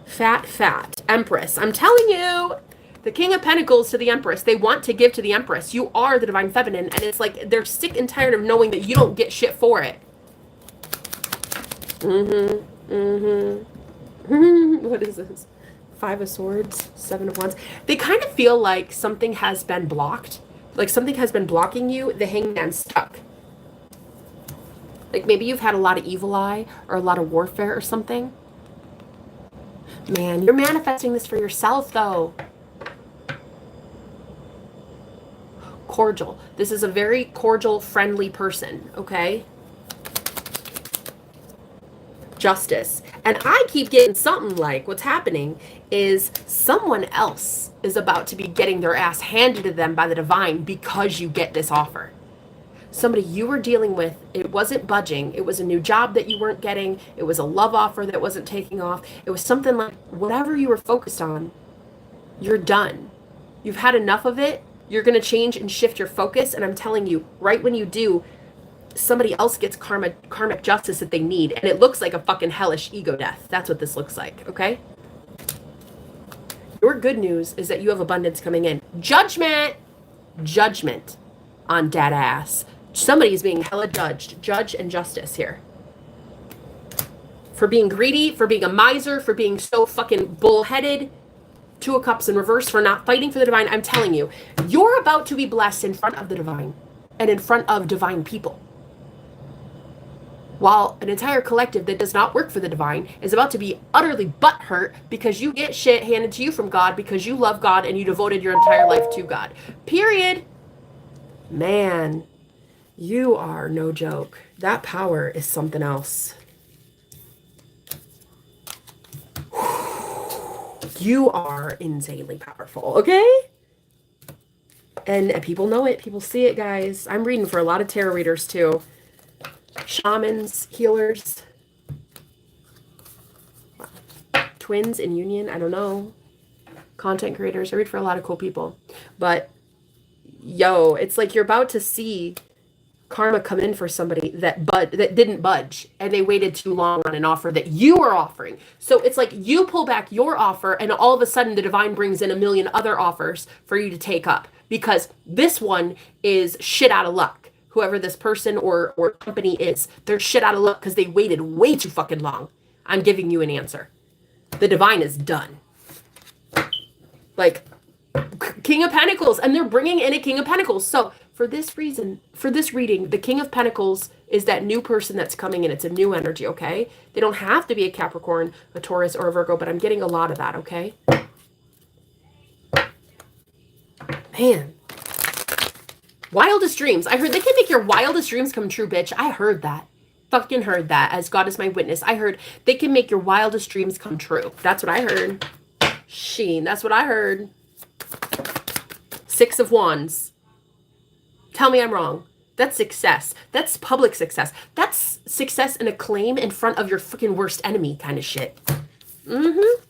Fat, fat. Empress. I'm telling you. The King of Pentacles to the Empress. They want to give to the Empress. You are the Divine Feminine. And it's like they're sick and tired of knowing that you don't get shit for it. What is this? Five of Swords. Seven of Wands. They kind of feel like something has been blocked. Like something has been blocking you. The Hangman's stuck. Like maybe you've had a lot of evil eye or a lot of warfare or something. Man, you're manifesting this for yourself though. Cordial. This is a very cordial, friendly person, okay? Justice. And I keep getting something like what's happening is someone else is about to be getting their ass handed to them by the divine because you get this offer. Somebody you were dealing with, it wasn't budging. It was a new job that you weren't getting. It was a love offer that wasn't taking off. It was something like whatever you were focused on, you're done. You've had enough of it. You're going to change and shift your focus. And I'm telling you, right when you do, somebody else gets karmic justice that they need. And it looks like a fucking hellish ego death. That's what this looks like, okay? Your good news is that you have abundance coming in. Judgment! Judgment on dead ass. Somebody is being hella judged. Judge and justice here. For being greedy, for being a miser, for being so fucking bullheaded. Two of Cups in reverse for not fighting for the divine. I'm telling you, you're about to be blessed in front of the divine and in front of divine people. While an entire collective that does not work for the divine is about to be utterly butthurt because you get shit handed to you from God because you love God and you devoted your entire life to God. Period. Man, you are no joke. That power is something else. You are insanely powerful, okay? And people know it. People see it, guys. I'm reading for a lot of tarot readers, too. Shamans, healers, twins in union, I don't know. Content creators. I read for a lot of cool people. But, yo, it's like you're about to see karma come in for somebody that didn't budge, and they waited too long on an offer that you are offering. So it's like you pull back your offer, and all of a sudden the divine brings in a million other offers for you to take up, because this one is shit out of luck. Whoever this person or company is, they're shit out of luck because they waited way too fucking long. I'm giving you an answer. The divine is done. Like King of Pentacles, and they're bringing in a King of Pentacles. So for this reason, for this reading, the King of Pentacles is that new person that's coming in. It's a new energy, okay? They don't have to be a Capricorn, a Taurus, or a Virgo, but I'm getting a lot of that, okay? Man. Wildest dreams. I heard they can make your wildest dreams come true, bitch. I heard that. Fucking heard that. As God is my witness. I heard they can make your wildest dreams come true. That's what I heard. Sheen. That's what I heard. Six of Wands. Tell me I'm wrong. That's success. That's public success. That's success and acclaim in front of your freaking worst enemy kind of shit. Mm-hmm.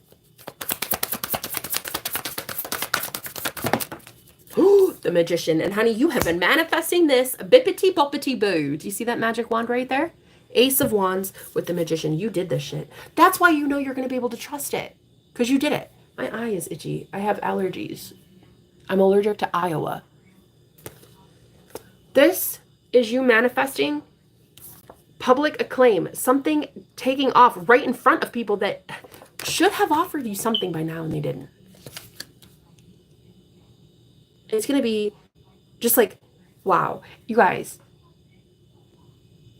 The Magician. And honey, you have been manifesting this bippity boppity boo. Do you see that magic wand right there? Ace of Wands with the Magician. You did this shit. That's why you know you're going to be able to trust it. Because you did it. My eye is itchy. I have allergies. I'm allergic to Iowa. This is you manifesting public acclaim. Something taking off right in front of people that should have offered you something by now and they didn't. It's going to be just like, wow. You guys,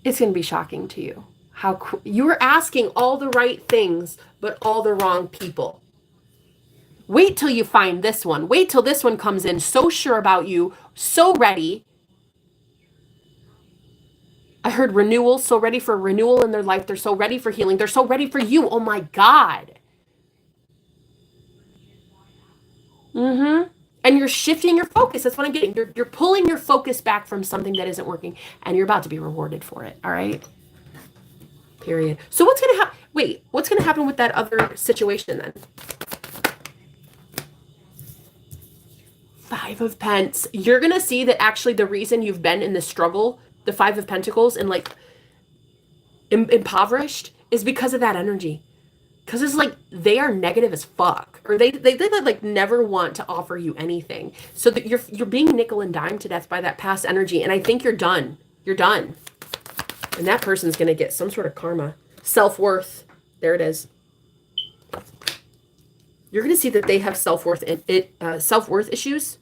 it's going to be shocking to you. How you were asking all the right things, but all the wrong people. Wait till you find this one. Wait till this one comes in so sure about you, so ready. I heard renewal, so ready for renewal in their life. They're so ready for healing. They're so ready for you. Oh my God. Mm-hmm. And you're shifting your focus. That's what I'm getting. You're pulling your focus back from something that isn't working, and you're about to be rewarded for it. All right? Period. So what's going to happen? Wait, what's going to happen with that other situation then? Five of Pence. You're going to see that actually the reason you've been in this struggle, the Five of Pentacles, and like impoverished, is because of that energy. Because it's like they are negative as fuck, or they like never want to offer you anything. So that you're being nickel and dime to death by that past energy, and I think you're done. You're done, and that person's gonna get some sort of karma. Self-worth. There it is. You're gonna see that they have self-worth issues.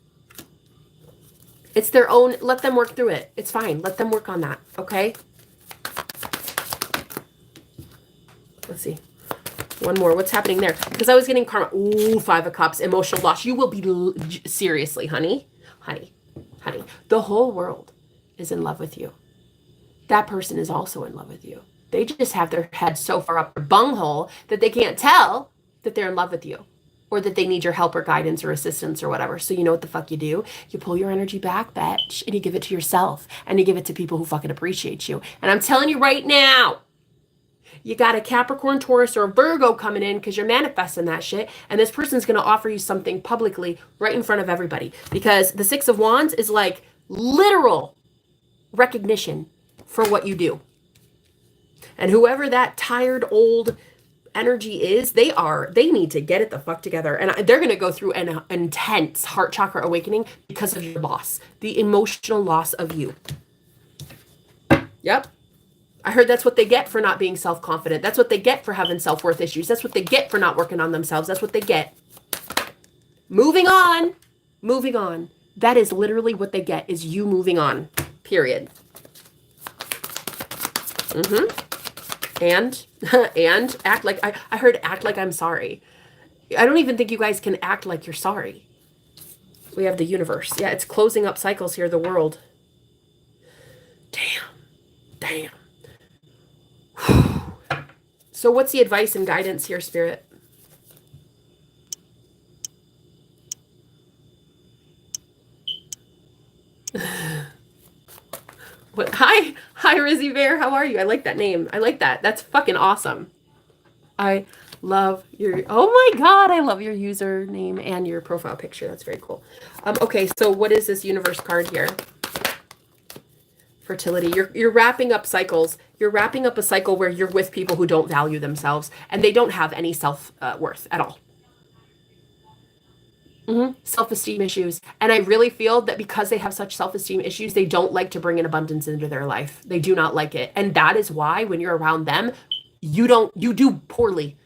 It's their own. Let them work through it. It's fine. Let them work on that. Okay. Let's see. One more. What's happening there? Because I was getting karma. Ooh, Five of Cups. Emotional loss. You will be seriously, honey. Honey. The whole world is in love with you. That person is also in love with you. They just have their head so far up their bunghole that they can't tell that they're in love with you, or that they need your help or guidance or assistance or whatever. So you know what the fuck you do? You pull your energy back, bitch, and you give it to yourself, and you give it to people who fucking appreciate you. And I'm telling you right now, you got a Capricorn, Taurus, or a Virgo coming in because you're manifesting that shit. And this person's going to offer you something publicly right in front of everybody. Because the Six of Wands is like literal recognition for what you do. And whoever that tired old energy is, they need to get it the fuck together. And they're going to go through an intense heart chakra awakening because of your loss. The emotional loss of you. Yep. I heard that's what they get for not being self-confident. That's what they get for having self-worth issues. That's what they get for not working on themselves. That's what they get. Moving on. Moving on. That is literally what they get, is you moving on. Period. And act like, I heard act like I'm sorry. I don't even think you guys can act like you're sorry. We have the universe. Yeah, it's closing up cycles here, the world. Damn. So what's the advice and guidance here, Spirit? What? Hi, Rizzy Bear. How are you? I like that name. I like that. That's fucking awesome. I love your, oh my God, I love your username and your profile picture. That's very cool. Okay, so what is this universe card here? Fertility. You're wrapping up cycles. You're wrapping up a cycle where you're with people who don't value themselves and they don't have any self-worth at all. Self-esteem issues. And I really feel that because they have such self-esteem issues, they don't like to bring in abundance into their life. They do not like it. And that is why when you're around them, you do poorly.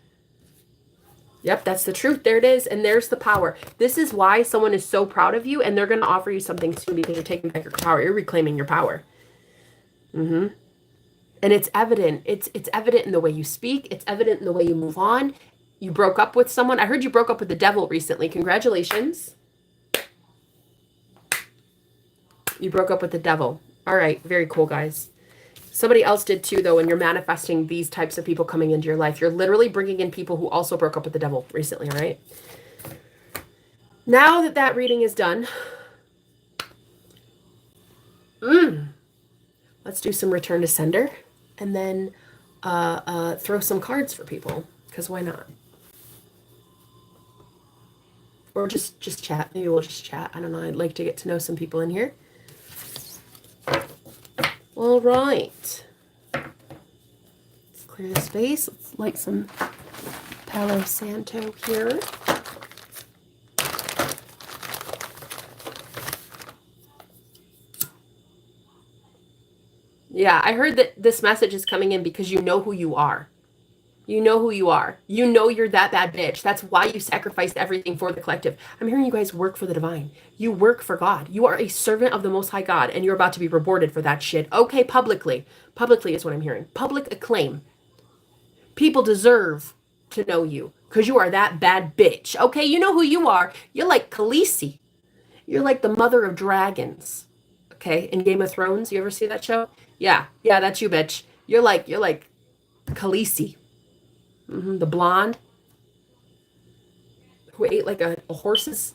Yep, that's the truth. There it is. And there's the power. This is why someone is so proud of you and they're going to offer you something soon because you're taking back your power. You're reclaiming your power. And it's evident. It's evident in the way you speak. It's evident in the way you move on. You broke up with someone. I heard you broke up with the devil recently. Congratulations. You broke up with the devil. All right. Very cool, guys. Somebody else did too, though, when you're manifesting these types of people coming into your life. You're literally bringing in people who also broke up with the devil recently, all right? Now that that reading is done, let's do some return to sender and then throw some cards for people, because why not? Or just chat. Maybe we'll just chat. I don't know. I'd like to get to know some people in here. All right. Let's clear the space. Let's light some Palo Santo here. Yeah, I heard that this message is coming in because you know who you are. You know who you are. You know you're that bad bitch. That's why you sacrificed everything for the collective. I'm hearing you guys work for the divine. You work for God. You are a servant of the Most High God, and you're about to be rewarded for that shit. Okay, publicly. Publicly is what I'm hearing. Public acclaim. People deserve to know you because you are that bad bitch. Okay, you know who you are. You're like Khaleesi. You're like the mother of dragons. Okay, in Game of Thrones. You ever see that show? Yeah, that's you, bitch. You're like Khaleesi. The blonde who ate like a horse's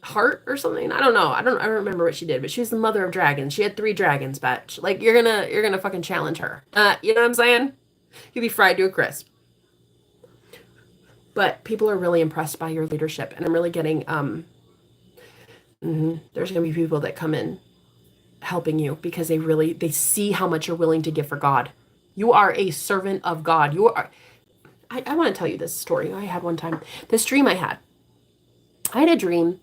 heart or something. I don't know. I don't remember what she did, but she was the mother of dragons. She had 3 dragons, bitch. Like you're gonna fucking challenge her. You know what I'm saying? You'll be fried to a crisp. But people are really impressed by your leadership, and I'm really getting there's gonna be people that come in helping you because they see how much you're willing to give for God. You are a servant of God. You are. I want to tell you this story. I had one time, this dream I had a dream.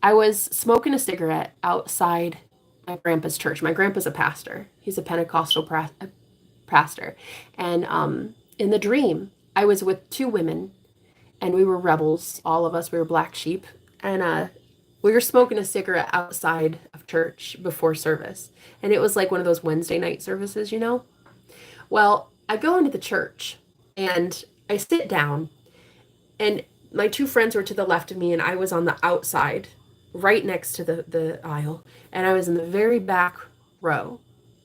I was smoking a cigarette outside my grandpa's church. My grandpa's a pastor. He's a Pentecostal pastor. And in the dream, I was with 2 women and we were rebels. All of us, we were black sheep. And we were smoking a cigarette outside of church before service. And it was like one of those Wednesday night services, you know? Well, I go into the church and I sit down, and my 2 friends were to the left of me, and I was on the outside, right next to the aisle, and I was in the very back row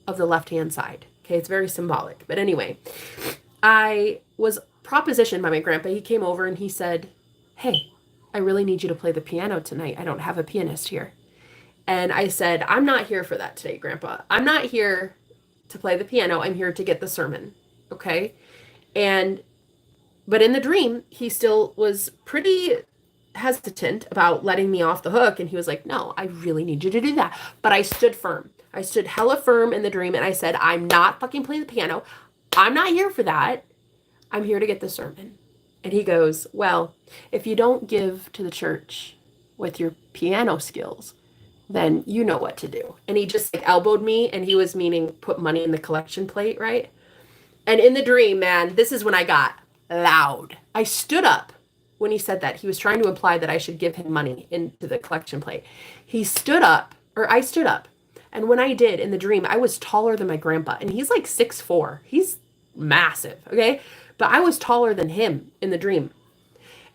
of the left-hand side. Okay, it's very symbolic. But anyway, I was propositioned by my grandpa. He came over and he said, "Hey, I really need you to play the piano tonight. I don't have a pianist here." And I said, "I'm not here for that today, Grandpa. I'm not here to play the piano. I'm here to get the sermon." Okay? But in the dream, he still was pretty hesitant about letting me off the hook. And he was like, "No, I really need you to do that." But I stood firm. I stood hella firm in the dream. And I said, "I'm not fucking playing the piano. I'm not here for that. I'm here to get the sermon." And he goes, "Well, if you don't give to the church with your piano skills, then you know what to do." And he just like elbowed me, and he was meaning put money in the collection plate, right? And in the dream, man, this is when I got loud. I stood up when he said that, he was trying to imply that I should give him money into the collection plate. He stood up, or I stood up. And when I did in the dream, I was taller than my grandpa. And he's like 6'4". He's massive, okay? But I was taller than him in the dream.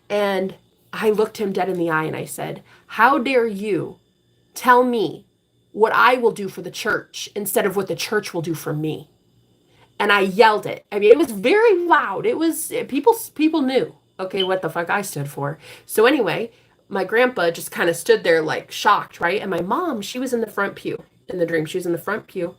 And I looked him dead in the eye and I said, how dare you tell me what I will do for the church instead of what the church will do for me? And I yelled it. I mean, it was very loud. It was, people knew, okay, what the fuck I stood for. So anyway, my grandpa just kind of stood there like shocked, right? And my mom, she was in the front pew in the dream. She was in the front pew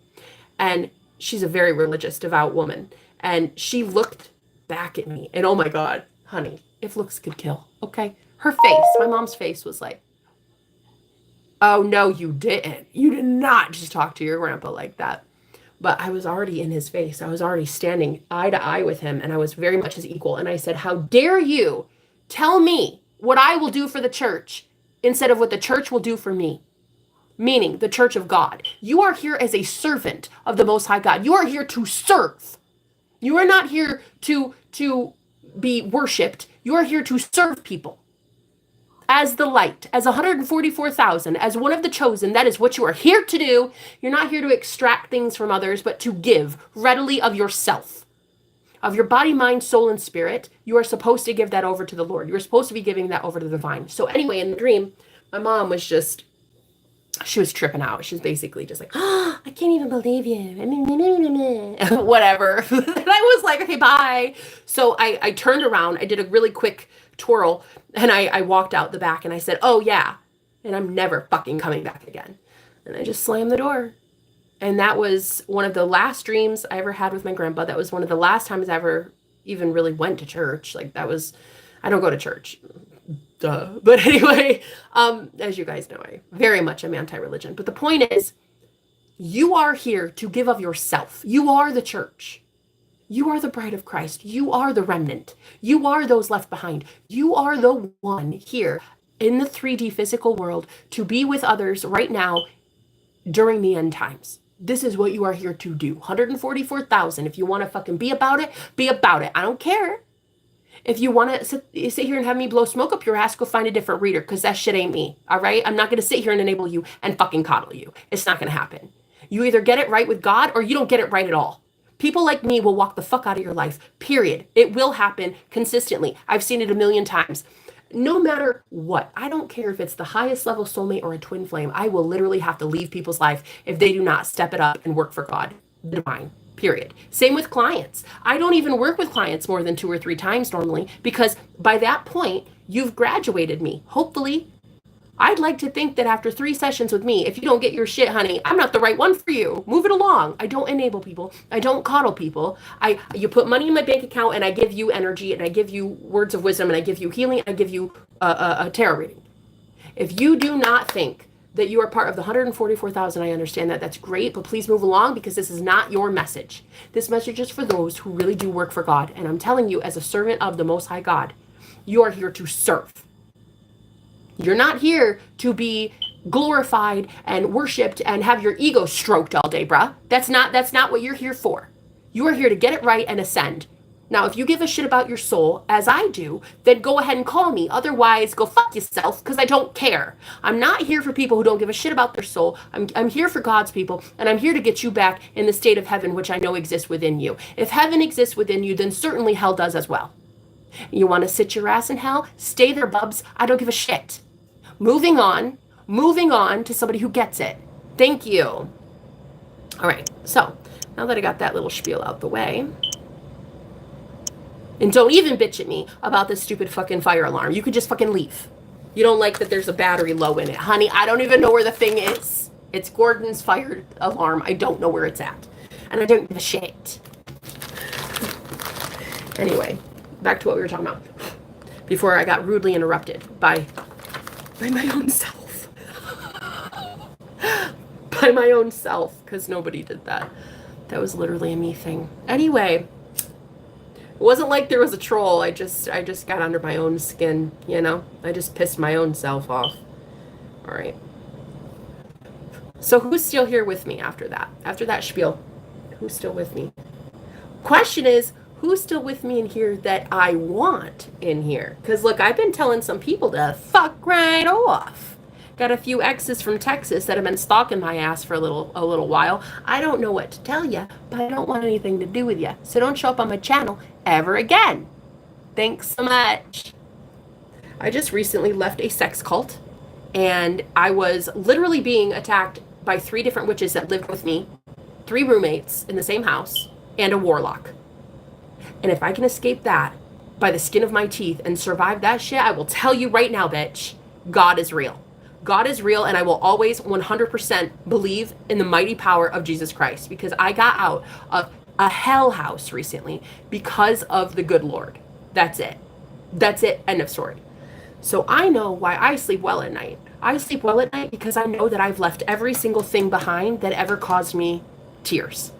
and she's a very religious, devout woman. And she looked back at me and oh my God, honey, if looks could kill, okay? Her face, my mom's face was like, oh no, you didn't. You did not just talk to your grandpa like that. But I was already in his face. I was already standing eye to eye with him and I was very much his equal. And I said, how dare you tell me what I will do for the church instead of what the church will do for me? Meaning the church of God. You are here as a servant of the Most High God. You are here to serve. You are not here to be worshipped. You are here to serve people. As the light, as 144,000, as one of the chosen, that is what you are here to do. You're not here to extract things from others, but to give readily of yourself. Of your body, mind, soul, and spirit. You are supposed to give that over to the Lord. You're supposed to be giving that over to the divine. So anyway, in the dream, my mom was just, she was tripping out. She was basically just like, oh, I can't even believe you. Whatever. And I was like, okay, bye. So I turned around. I did a really quick twirl and I walked out the back and I said, oh yeah. And I'm never fucking coming back again. And I just slammed the door. And that was one of the last dreams I ever had with my grandpa. That was one of the last times I ever even really went to church. Like that was, I don't go to church. Duh. But anyway, as you guys know, I very much am anti-religion. But the point is, you are here to give of yourself. You are the church. You are the bride of Christ. You are the remnant. You are those left behind. You are the one here in the 3D physical world to be with others right now during the end times. This is what you are here to do. 144,000. If you want to fucking be about it, be about it. I don't care. If you want to sit here and have me blow smoke up your ass, go find a different reader because that shit ain't me. All right? I'm not going to sit here and enable you and fucking coddle you. It's not going to happen. You either get it right with God or you don't get it right at all. People like me will walk the fuck out of your life, period. It will happen consistently. I've seen it a million times. No matter what, I don't care if it's the highest level soulmate or a twin flame, I will literally have to leave people's life if they do not step it up and work for God, the divine, period. Same with clients. I don't even work with clients more than 2 or 3 times normally because by that point, you've graduated me, hopefully. I'd like to think that after 3 sessions with me, if you don't get your shit, honey, I'm not the right one for you. Move it along. I don't enable people. I don't coddle people. You put money in my bank account and I give you energy and I give you words of wisdom and I give you healing and I give you a tarot reading. If you do not think that you are part of the 144,000, I understand that. That's great, but please move along because this is not your message. This message is for those who really do work for God. And I'm telling you, as a servant of the Most High God, you are here to serve. You're not here to be glorified and worshipped and have your ego stroked all day, bruh. That's not what you're here for. You are here to get it right and ascend. Now, if you give a shit about your soul, as I do, then go ahead and call me. Otherwise, go fuck yourself, because I don't care. I'm not here for people who don't give a shit about their soul. I'm here for God's people, and I'm here to get you back in the state of heaven, which I know exists within you. If heaven exists within you, then certainly hell does as well. You want to sit your ass in hell? Stay there, bubs. I don't give a shit. Moving on to somebody who gets it. Thank you. All right, so now that I got that little spiel out the way, and don't even bitch at me about this stupid fucking fire alarm. You could just fucking leave. You don't like that there's a battery low in it. Honey, I don't even know where the thing is. It's Gordon's fire alarm. I don't know where it's at. And I don't give a shit. Anyway, back to what we were talking about. Before I got rudely interrupted by my own self. By my own self, because nobody did that. That was literally a me thing. Anyway, it wasn't like there was a troll. I just got under my own skin, you know? I just pissed my own self off. All right. So who's still here with me after that? After that spiel, who's still with me? Question is, Who's still with me in here that I want in here? Because look, I've been telling some people to fuck right off. Got a few exes from Texas that have been stalking my ass for a little while. I don't know what to tell you, but I don't want anything to do with you. So don't show up on my channel ever again. Thanks so much. I just recently left a sex cult, and I was literally being attacked by 3 different witches that lived with me, 3 roommates in the same house, and a warlock. And if I can escape that by the skin of my teeth and survive that shit, I will tell you right now, bitch, God is real. God is real, and I will always 100% believe in the mighty power of Jesus Christ, because I got out of a hell house recently because of the good Lord. That's it. That's it. End of story. So I know why I sleep well at night. I sleep well at night because I know that I've left every single thing behind that ever caused me tears.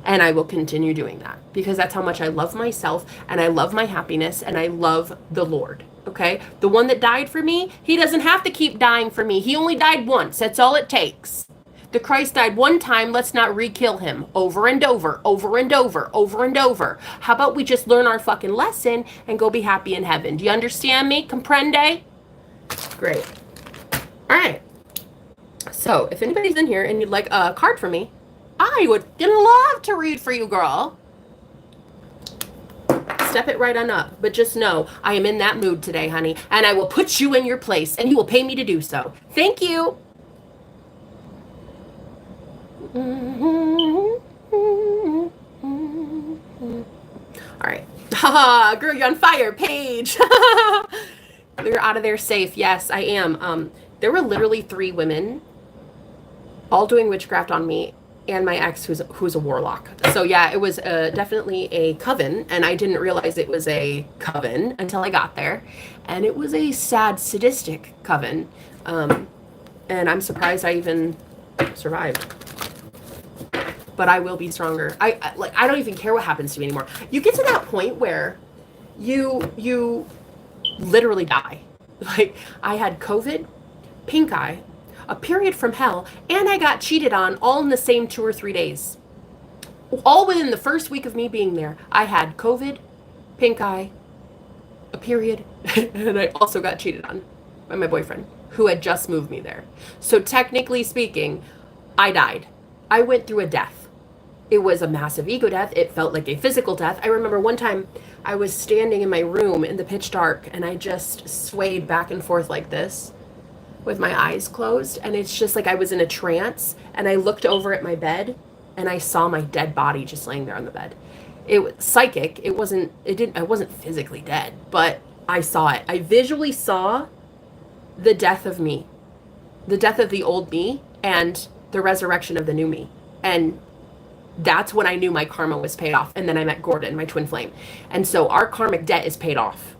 And I will continue doing that because that's how much I love myself, and I love my happiness, and I love the Lord. Okay? The one that died for me, he doesn't have to keep dying for me. He only died once. That's all it takes. The Christ died one time. Let's not re-kill him over and over, over and over, over and over. How about we just learn our fucking lesson and go be happy in heaven? Do you understand me? Comprende? Great. All right. So if anybody's in here and you'd like a card from me, I would love to read for you, girl. Step it right on up. But just know, I am in that mood today, honey. And I will put you in your place, and you will pay me to do so. Thank you. All right. Haha, girl, you're on fire, Paige. You're out of there safe. Yes, I am. There were literally 3 women all doing witchcraft on me and my ex who's a warlock. So yeah, it was definitely a coven, and I didn't realize it was a coven until I got there. And it was a sad, sadistic coven. And I'm surprised I even survived. But I will be stronger. I don't even care what happens to me anymore. You get to that point where you literally die. Like, I had COVID, pink eye, a period from hell, and I got cheated on all in the same 2 or 3 days. All within the first week of me being there. I had COVID, pink eye, a period, and I also got cheated on by my boyfriend, who had just moved me there. So technically speaking, I died. I went through a death. It was a massive ego death. It felt like a physical death. I remember one time I was standing in my room in the pitch dark, and I just swayed back and forth like this with my eyes closed, and it's just like I was in a trance, and I looked over at my bed, and I saw my dead body just laying there on the bed. It was psychic. I wasn't physically dead, but I saw it. I visually saw the death of me, the death of the old me, and the resurrection of the new me. And that's when I knew my karma was paid off. And then I met Gordon, my twin flame. And so our karmic debt is paid off.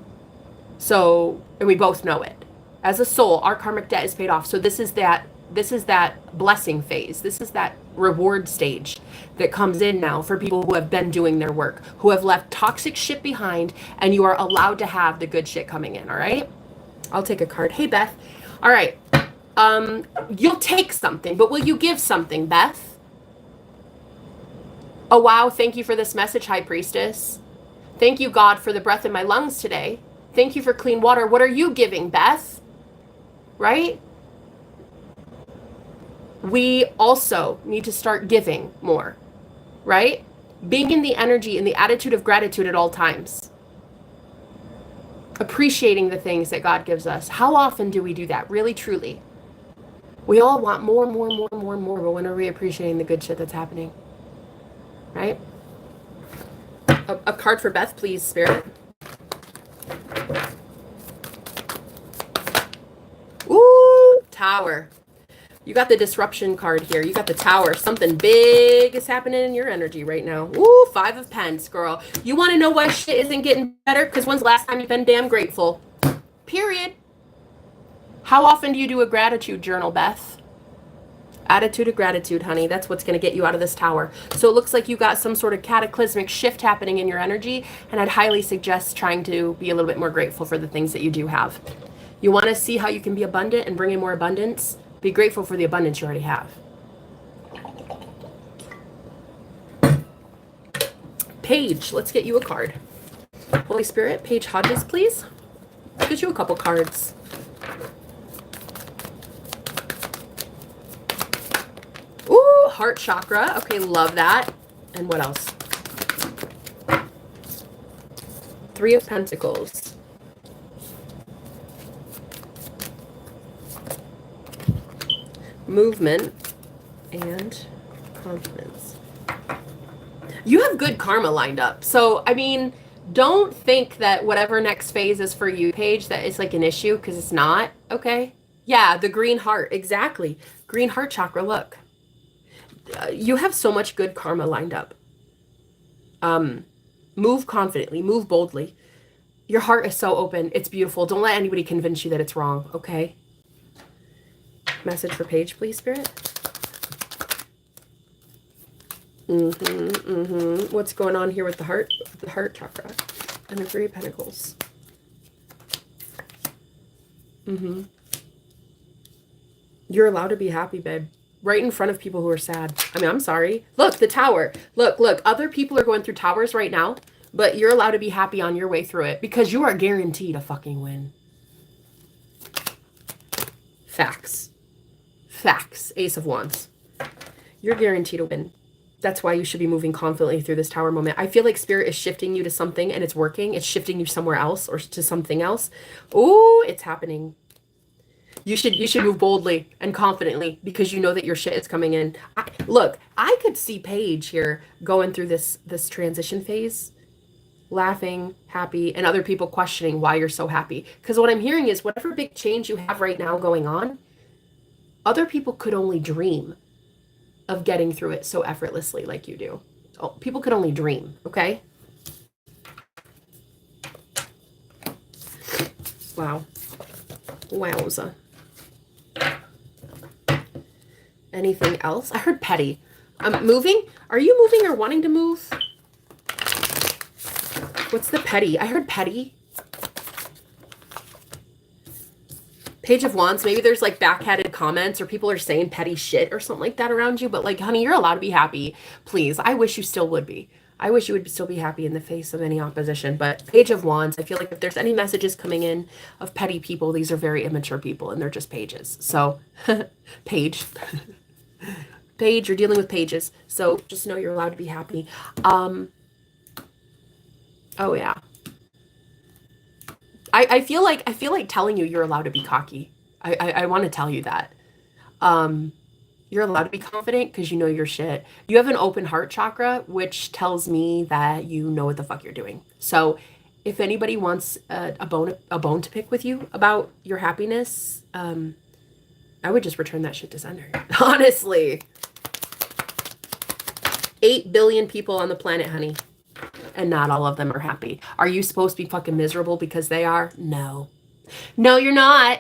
So, and we both know it. As a soul, our karmic debt is paid off. So this is that blessing phase. This is that reward stage that comes in now for people who have been doing their work, who have left toxic shit behind, and you are allowed to have the good shit coming in, all right? I'll take a card. Hey, Beth. All right. You'll take something, but will you give something, Beth? Oh, wow. Thank you for this message, High Priestess. Thank you, God, for the breath in my lungs today. Thank you for clean water. What are you giving, Beth? Right? We also need to start giving more, right? Being in the energy and the attitude of gratitude at all times. Appreciating the things that God gives us. How often do we do that? Really, truly. We all want more, but when are we appreciating the good shit that's happening? Right? A card for Beth, please, Spirit. Ooh, Tower. You got the disruption card here. You got the Tower. Something big is happening in your energy right now. Ooh, 5 of Pence, girl. You want to know why shit isn't getting better? Because when's the last time you've been damn grateful? Period. How often do you do a gratitude journal, Beth? Attitude of gratitude, honey. That's what's going to get you out of this Tower. So it looks like you got some sort of cataclysmic shift happening in your energy, and I'd highly suggest trying to be a little bit more grateful for the things that you do have. You want to see how you can be abundant and bring in more abundance? Be grateful for the abundance you already have. Paige, let's get you a card. Holy Spirit, Paige Hodges, please. Let's get you a couple cards. Ooh, heart chakra. Okay, love that. And what else? Three of Pentacles. Movement and confidence. You have good karma lined up. So, I mean, don't think that whatever next phase is for you, Paige, that it's like an issue, because it's not, okay? Yeah, the green heart, exactly. Green heart chakra, look. You have so much good karma lined up. Move confidently, move boldly. Your heart is so open. It's beautiful. Don't let anybody convince you that it's wrong, okay? Message for Paige, please, Spirit. What's going on here with the heart chakra? And the Three of Pentacles. You're allowed to be happy, babe. Right in front of people who are sad. I mean, I'm sorry. Look, the tower. Look. Other people are going through towers right now, but you're allowed to be happy on your way through it because you are guaranteed a fucking win. Facts. Facts. Ace of Wands. You're guaranteed a win. That's why you should be moving confidently through this tower moment. I feel like Spirit is shifting you to something and it's working. It's shifting you somewhere else or to something else. Oh, it's happening. You should move boldly and confidently because you know that your shit is coming in. Look, I could see Paige here going through this transition phase, laughing, happy, and other people questioning why you're so happy. Because what I'm hearing is whatever big change you have right now going on, other people could only dream of getting through it so effortlessly like you do. Oh, people could only dream, okay? Wow. Wowza. Anything else? I heard petty. Moving? Are you moving or wanting to move? What's the petty? I heard petty. Page of Wands. Maybe there's like backhanded comments or people are saying petty shit or something like that around you. But like, honey, you're allowed to be happy. Please. I wish you still would be. I wish you would still be happy in the face of any opposition. But Page of Wands, I feel like if there's any messages coming in of petty people, these are very immature people and they're just pages. So, Page. Page, you're dealing with pages. So just know you're allowed to be happy. Oh, yeah. I feel like telling you you're allowed to be cocky. I want to tell you that. You're allowed to be confident because you know your shit. You have an open heart chakra, which tells me that you know what the fuck you're doing. So if anybody wants a bone to pick with you about your happiness, I would just return that shit to sender. Honestly. 8 billion people on the planet, honey. And not all of them are happy. Are you supposed to be fucking miserable because they are? No. No, you're not.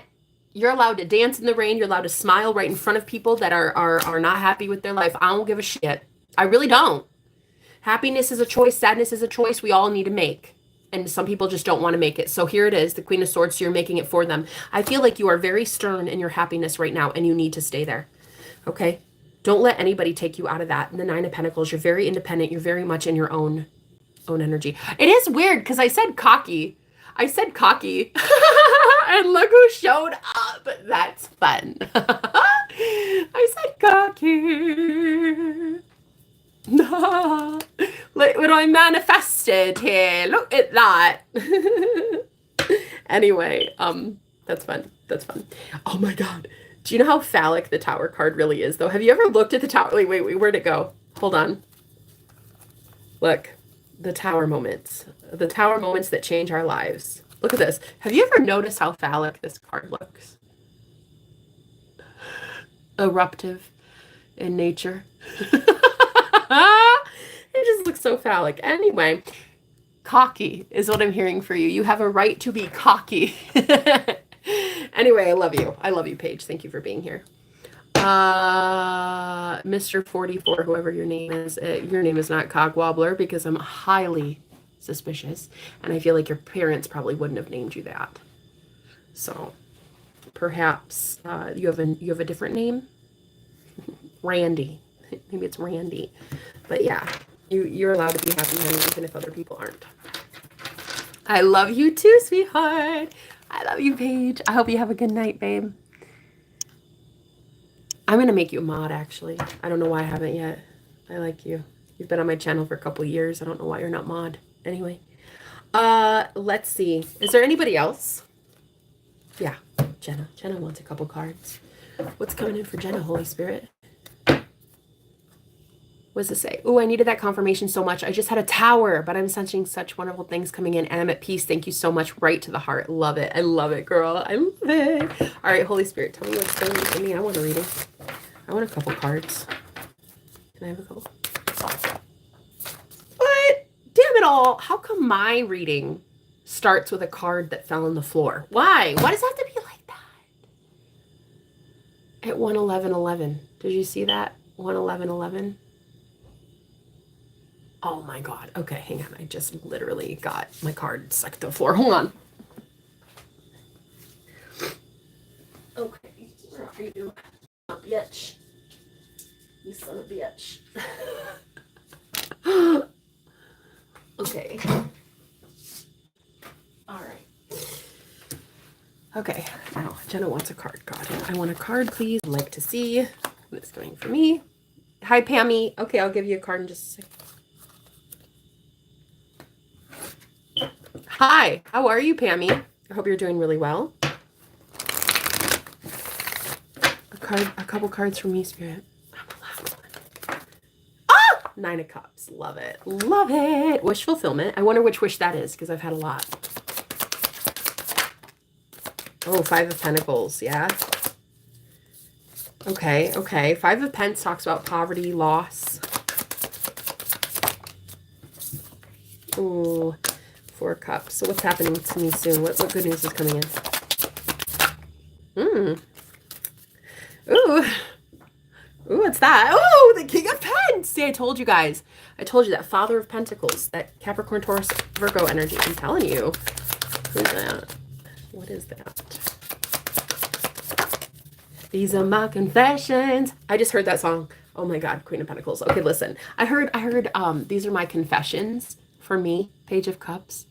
You're allowed to dance in the rain. You're allowed to smile right in front of people that are not happy with their life. I don't give a shit. I really don't. Happiness is a choice. Sadness is a choice we all need to make. And some people just don't want to make it. So here it is, the Queen of Swords. So you're making it for them. I feel like you are very stern in your happiness right now, and you need to stay there. Okay? Don't let anybody take you out of that. And the Nine of Pentacles, you're very independent. You're very much in your own energy. It is weird because I said cocky. And look who showed up. That's fun. I said cocky. Look what I manifested here. Look at that. Anyway, that's fun. Oh my God. Do you know how phallic the Tower card really is, though? Have you ever looked at the Tower? Wait, where'd it go? Hold on. Look, the Tower moments. The Tower moments that change our lives. Look at this. Have you ever noticed how phallic this card looks? Eruptive in nature. It just looks so phallic. Anyway, cocky is what I'm hearing for you. You have a right to be cocky. Anyway, I love you. I love you, Paige. Thank you for being here. Mr. 44, whoever your name is not Cogwobbler because I'm highly suspicious. And I feel like your parents probably wouldn't have named you that. So perhaps you have a different name? Randy. Maybe it's Randy. But yeah, You're allowed to be happy, honey, even if other people aren't. I love you too, sweetheart. I love you, Paige. I hope you have a good night, babe. I'm going to make you a mod, actually. I don't know why I haven't yet. I like you. You've been on my channel for a couple years. I don't know why you're not mod. Anyway. Let's see. Is there anybody else? Yeah, Jenna. Jenna wants a couple cards. What's coming in for Jenna, Holy Spirit? What does it say? Oh, I needed that confirmation so much. I just had a tower, but I'm sensing such wonderful things coming in, and I'm at peace. Thank you so much. Right to the heart. Love it. I love it, girl. I love it. All right, Holy Spirit, tell me what's going on for me. I want a reading. I want a couple cards. Can I have a couple? What? Damn it all. How come my reading starts with a card that fell on the floor? Why? Why does it have to be like that? At 11111. Did you see that? 11111. Oh my God. Okay, hang on. I just literally got my card stuck to the floor. Hold on. Okay, where are you? Oh, bitch. You son of a bitch. Okay. All right. Okay, now Jenna wants a card. God, I want a card, please. I'd like to see what's going for me. Hi, Pammy. Okay, I'll give you a card in just a second. Hi, how are you, Pammy? I hope you're doing really well. A couple cards from me, Spirit. I'm a loud one. Ah! 9 of Cups. Love it. Love it. Wish fulfillment. I wonder which wish that is, because I've had a lot. Oh, 5 of Pentacles. Yeah. Okay, okay. 5 of Pentacles talks about poverty, loss. Ooh. 4 Cups. So what's happening to me soon? What good news is coming in? Ooh. Ooh, what's that? Oh, the King of Pentacles. See, I told you guys. I told you that Father of Pentacles, that Capricorn, Taurus, Virgo energy. I'm telling you. Who's that? What is that? These are my confessions. I just heard that song. Oh my God, Queen of Pentacles. Okay, listen. I heard these are my confessions for me, Page of Cups.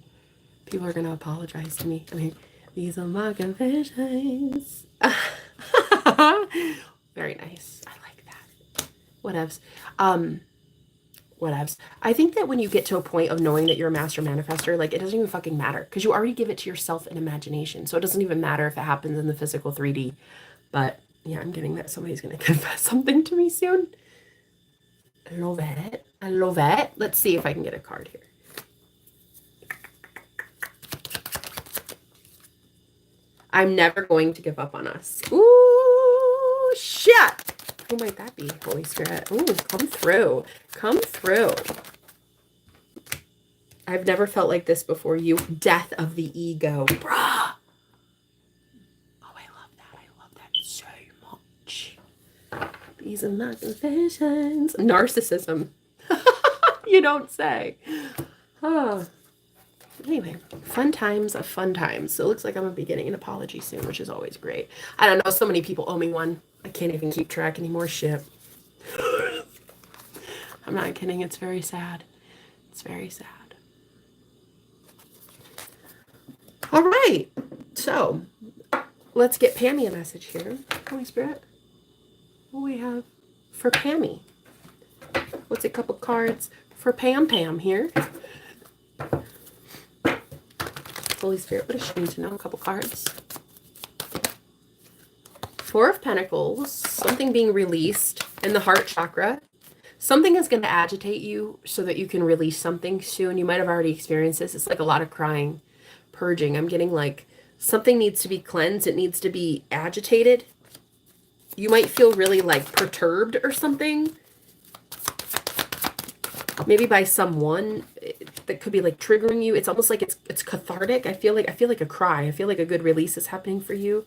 People are gonna apologize to me. I mean, these are my confessions. Very nice. I like that. Whatevs. Whatevs. I think that when you get to a point of knowing that you're a master manifester, like it doesn't even fucking matter because you already give it to yourself in imagination. So it doesn't even matter if it happens in the physical 3D. But yeah, I'm getting that somebody's gonna confess something to me soon. I love it. I love it. Let's see if I can get a card here. I'm never going to give up on us. Ooh, shit. Who might that be, Holy Spirit? Ooh, come through. Come through. I've never felt like this before. You, death of the ego. Bruh. Oh, I love that. I love that so much. These are my confessions. Narcissism. You don't say. Oh. Anyway, fun times of fun times. So it looks like I'm going to be getting an apology soon, which is always great. I don't know. So many people owe me one. I can't even keep track anymore. Shit. I'm not kidding. It's very sad. It's very sad. All right. So let's get Pammy a message here. Holy Spirit. What do we have for Pammy? What's a couple cards for Pam here? Holy Spirit, what does she need to know? A couple cards. 4 of Pentacles, something being released in the heart chakra. Something is going to agitate you so that you can release something soon. You might have already experienced this. It's like a lot of crying, purging. I'm getting like something needs to be cleansed. It needs to be agitated. You might feel really like perturbed or something. Maybe by someone that could be like triggering you. It's almost like it's cathartic. I feel like a cry. I feel like a good release is happening for you.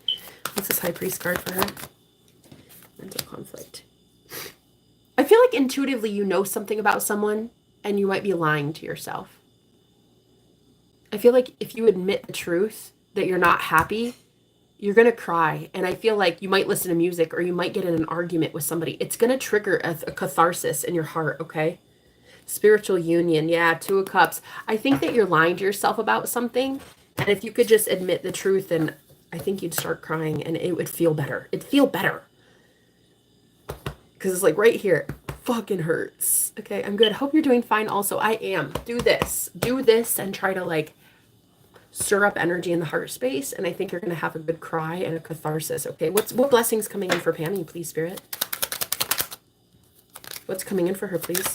What's this High Priest card for her? Mental conflict. I feel like intuitively you know something about someone and you might be lying to yourself. I feel like if you admit the truth that you're not happy, you're going to cry. And I feel like you might listen to music or you might get in an argument with somebody. It's going to trigger a catharsis in your heart, okay? Spiritual union. Yeah, Two of Cups. I think that you're lying to yourself about something. And if you could just admit the truth, then I think you'd start crying and it would feel better. It'd feel better. Because it's like right here. Fucking hurts. Okay, I'm good. Hope you're doing fine also. I am. Do this. Do this and try to like stir up energy in the heart space. And I think you're going to have a good cry and a catharsis. Okay, what blessings coming in for Pammy, please, Spirit? What's coming in for her, please?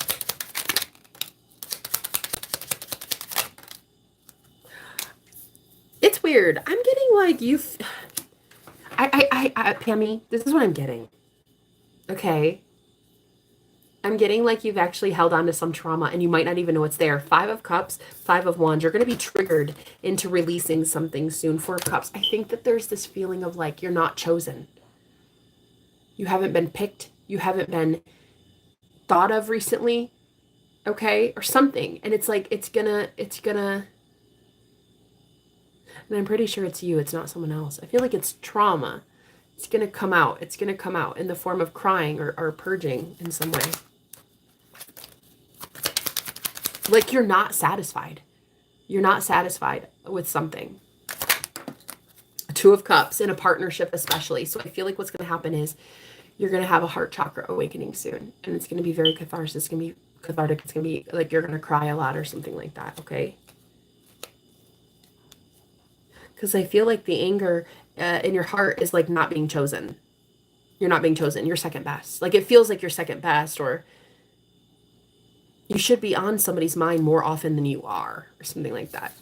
It's weird. I'm getting like Pammy, this is what I'm getting. Okay. I'm getting like you've actually held on to some trauma and you might not even know it's there. 5 of Cups, 5 of Wands. You're going to be triggered into releasing something soon. 4 of Cups. I think that there's this feeling of like you're not chosen. You haven't been picked. You haven't been thought of recently. Okay? Or something. And it's like, it's gonna, and I'm pretty sure it's you. It's not someone else. I feel like it's trauma. It's going to come out. It's going to come out in the form of crying or purging in some way. Like you're not satisfied. You're not satisfied with something. 2 of Cups in a partnership especially. So I feel like what's going to happen is you're going to have a heart chakra awakening soon. And it's going to be very catharsis. It's going to be cathartic. It's going to be like you're going to cry a lot or something like that. Okay? Because I feel like the anger in your heart is like not being chosen. You're not being chosen. You're second best. Like it feels like you're second best, or you should be on somebody's mind more often than you are, or something like that.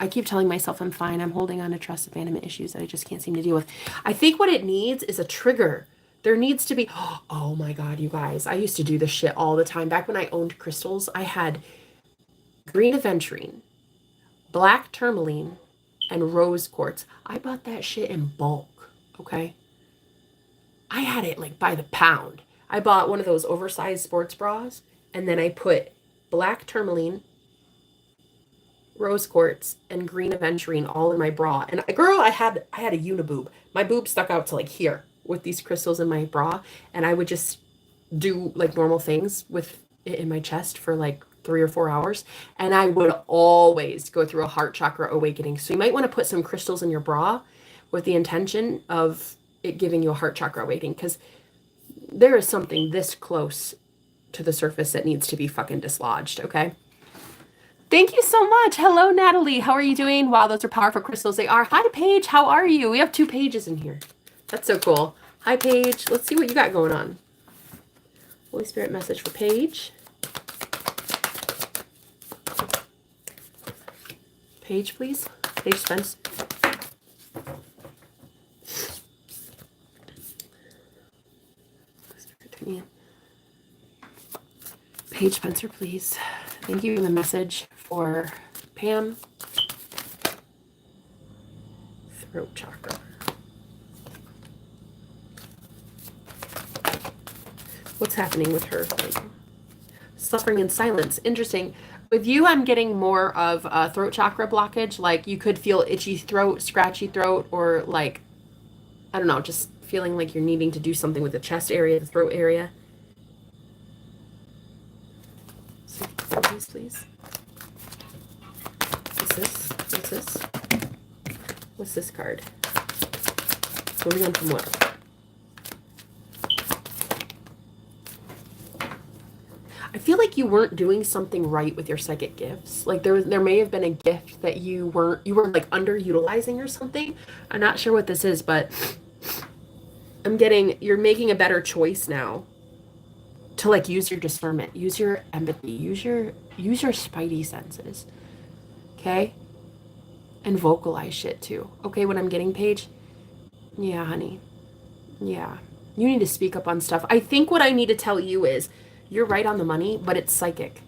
I keep telling myself I'm fine. I'm holding on to trust abandonment issues that I just can't seem to deal with. I think what it needs is a trigger. There needs to be, oh my God, you guys. I used to do this shit all the time. Back when I owned crystals, I had green aventurine, black tourmaline, and rose quartz. I bought that shit in bulk, okay? I had it like by the pound. I bought one of those oversized sports bras, and then I put black tourmaline, rose quartz, and green aventurine all in my bra. And girl, I had a uniboob. My boob stuck out to like here with these crystals in my bra, and I would just do like normal things with it in my chest for like 3 or 4 hours, and I would always go through a heart chakra awakening. So you might want to put some crystals in your bra with the intention of it giving you a heart chakra awakening, because there is something this close to the surface that needs to be fucking dislodged. Okay, thank you so much. Hello, Natalie. How are you doing? Wow, those are powerful crystals. They are. Hi, Paige. How are you? We have 2 pages in here. That's so cool. Hi, Paige. Let's see what you got going on. Holy Spirit message for Paige. Paige, please. Paige Spence. Paige Spencer, please. Thank you for the message for Pam. Throat chakra. What's happening with her? Suffering in silence. Interesting. With you, I'm getting more of a throat chakra blockage. Like you could feel itchy throat, scratchy throat, or like, I don't know, just feeling like you're needing to do something with the chest area, the throat area. So, please. What's this? What's this? What's this card? Moving on from what? I feel like you weren't doing something right with your psychic gifts. Like there may have been a gift that you were like underutilizing or something. I'm not sure what this is, but I'm getting you're making a better choice now to like use your discernment, use your empathy, use your spidey senses. Okay? And vocalize shit too. Okay, when I'm getting Paige? Yeah, honey. Yeah. You need to speak up on stuff. I think what I need to tell you is you're right on the money, but it's psychic.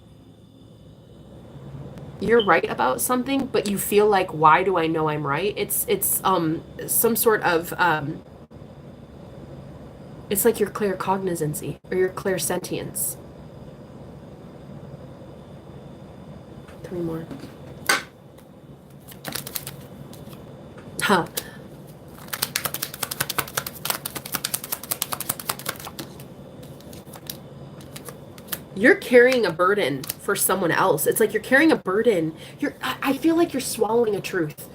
You're right about something, but you feel like, why do I know I'm right? It's some sort of it's like your claircognizancy or your clairsentience. 3 more. Huh. You're carrying a burden for someone else. It's like you're carrying a burden. I feel like you're swallowing a truth.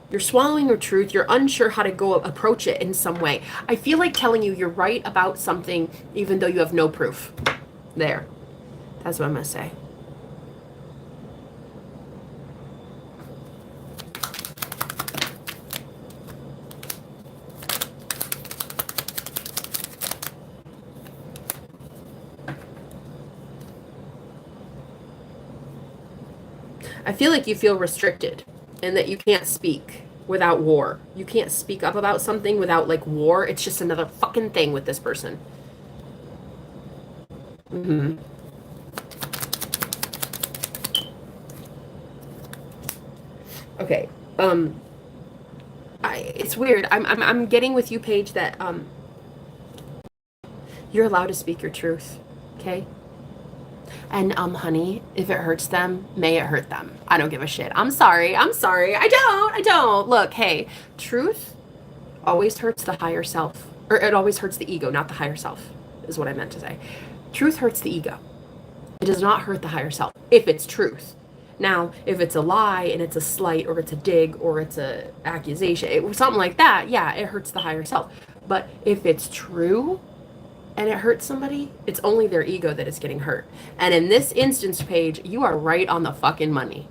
You're swallowing a truth. You're unsure how to go approach it in some way. I feel like telling you you're right about something even though you have no proof. There. That's what I'm going to say. I feel like you feel restricted and that you can't speak without war. You can't speak up about something without like war. It's just another fucking thing with this person. Mm-hmm. Okay. It's weird. I'm getting with you, Paige, that you're allowed to speak your truth. Okay? And honey, if it hurts them, may it hurt them. I don't give a shit. I'm sorry. I don't. Look, hey, truth always hurts the higher self. Or it always hurts the ego, not the higher self, is what I meant to say. Truth hurts the ego. It does not hurt the higher self, if it's truth. Now, if it's a lie and it's a slight or it's a dig or it's a accusation, something like that, yeah, it hurts the higher self. But if it's true and it hurts somebody, it's only their ego that is getting hurt. And in this instance, Paige, you are right on the fucking money.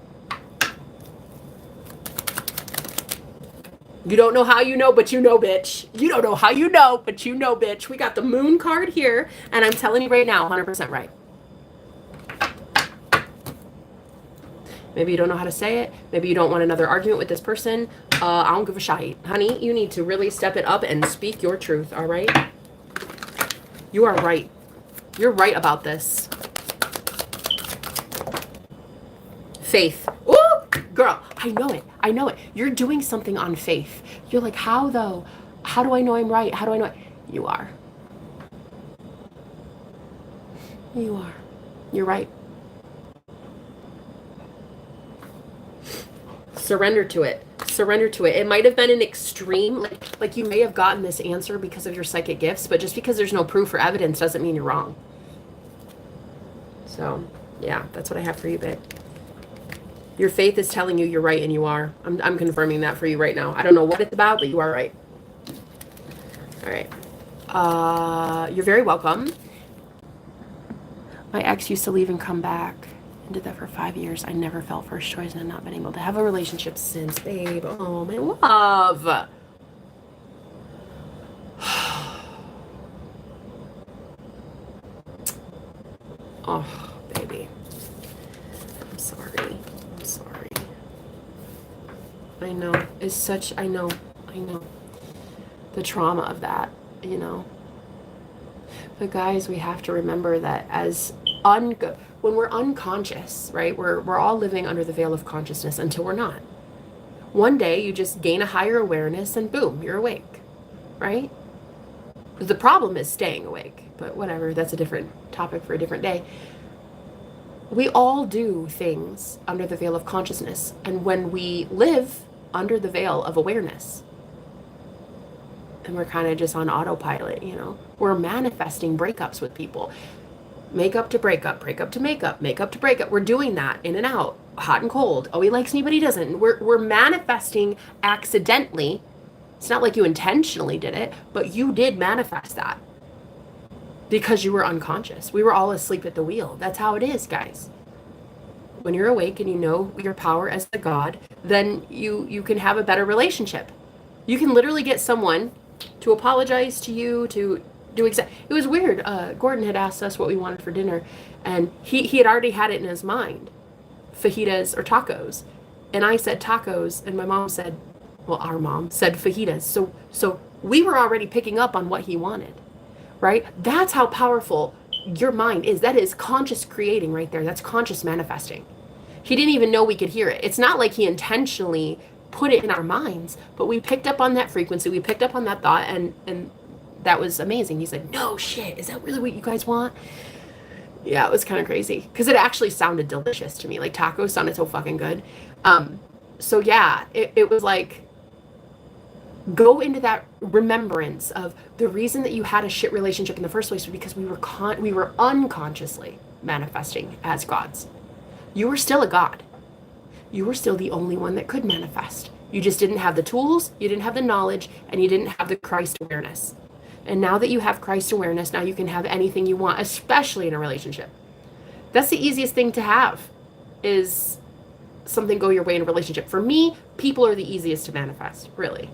You don't know how you know, but you know, bitch. You don't know how you know, but you know, bitch. We got the moon card here, and I'm telling you right now, 100% right. Maybe you don't know how to say it. Maybe you don't want another argument with this person. I don't give a shite. Honey, you need to really step it up and speak your truth, all right? You are right. You're right about this. Faith. Ooh, girl, I know it. I know it. You're doing something on faith. You're like, how though? How do I know I'm right? How do I know it? You are. You are. You're right. Surrender to it. Surrender to it. It might have been an extreme, like you may have gotten this answer because of your psychic gifts, but just because there's no proof or evidence doesn't mean you're wrong. So, yeah, that's what I have for you, babe. Your faith is telling you you're right, and you are. I'm confirming that for you right now. I don't know what it's about, but you are right. All right. You're very welcome. My ex used to leave and come back. And did that for 5 years. I never felt first choice and have not been able to have a relationship since, babe. Oh, my love. Oh, baby. I'm sorry. I'm sorry. I know. It's such, I know. The trauma of that, you know. But guys, we have to remember that as when we're unconscious, right? We're all living under the veil of consciousness until we're not. One day you just gain a higher awareness and boom, you're awake, right? The problem is staying awake, but whatever, that's a different topic for a different day. We all do things under the veil of consciousness, and when we live under the veil of awareness, and we're kind of just on autopilot, you know, we're manifesting breakups with people. Makeup to breakup, breakup to makeup, makeup to breakup. We're doing that in and out, hot and cold. Oh, he likes me, but he doesn't. We're manifesting accidentally. It's not like you intentionally did it, but you did manifest that because you were unconscious. We were all asleep at the wheel. That's how it is, guys. When you're awake and you know your power as the God, then you can have a better relationship. You can literally get someone to apologize to you, to do it was weird. Gordon had asked us what we wanted for dinner, and he had already had it in his mind, fajitas or tacos, and I said tacos, and my mom said, well, our mom said fajitas. So we were already picking up on what he wanted, right? That's how powerful your mind is. That is conscious creating right there. That's conscious manifesting. He didn't even know we could hear it. It's not like he intentionally put it in our minds, but we picked up on that frequency. We picked up on that thought, and that was amazing. He's like, no shit, is that really what you guys want? Yeah, it was kind of crazy because it actually sounded delicious to me. Like tacos sounded so fucking good. So yeah, it was like, go into that remembrance of the reason that you had a shit relationship in the first place was because we were unconsciously manifesting as gods. You were still a god. You were still the only one that could manifest. You just didn't have the tools, you didn't have the knowledge, and you didn't have the Christ awareness. And now that you have Christ awareness, now you can have anything you want, especially in a relationship. That's the easiest thing to have, is something go your way in a relationship. For me, people are the easiest to manifest, really.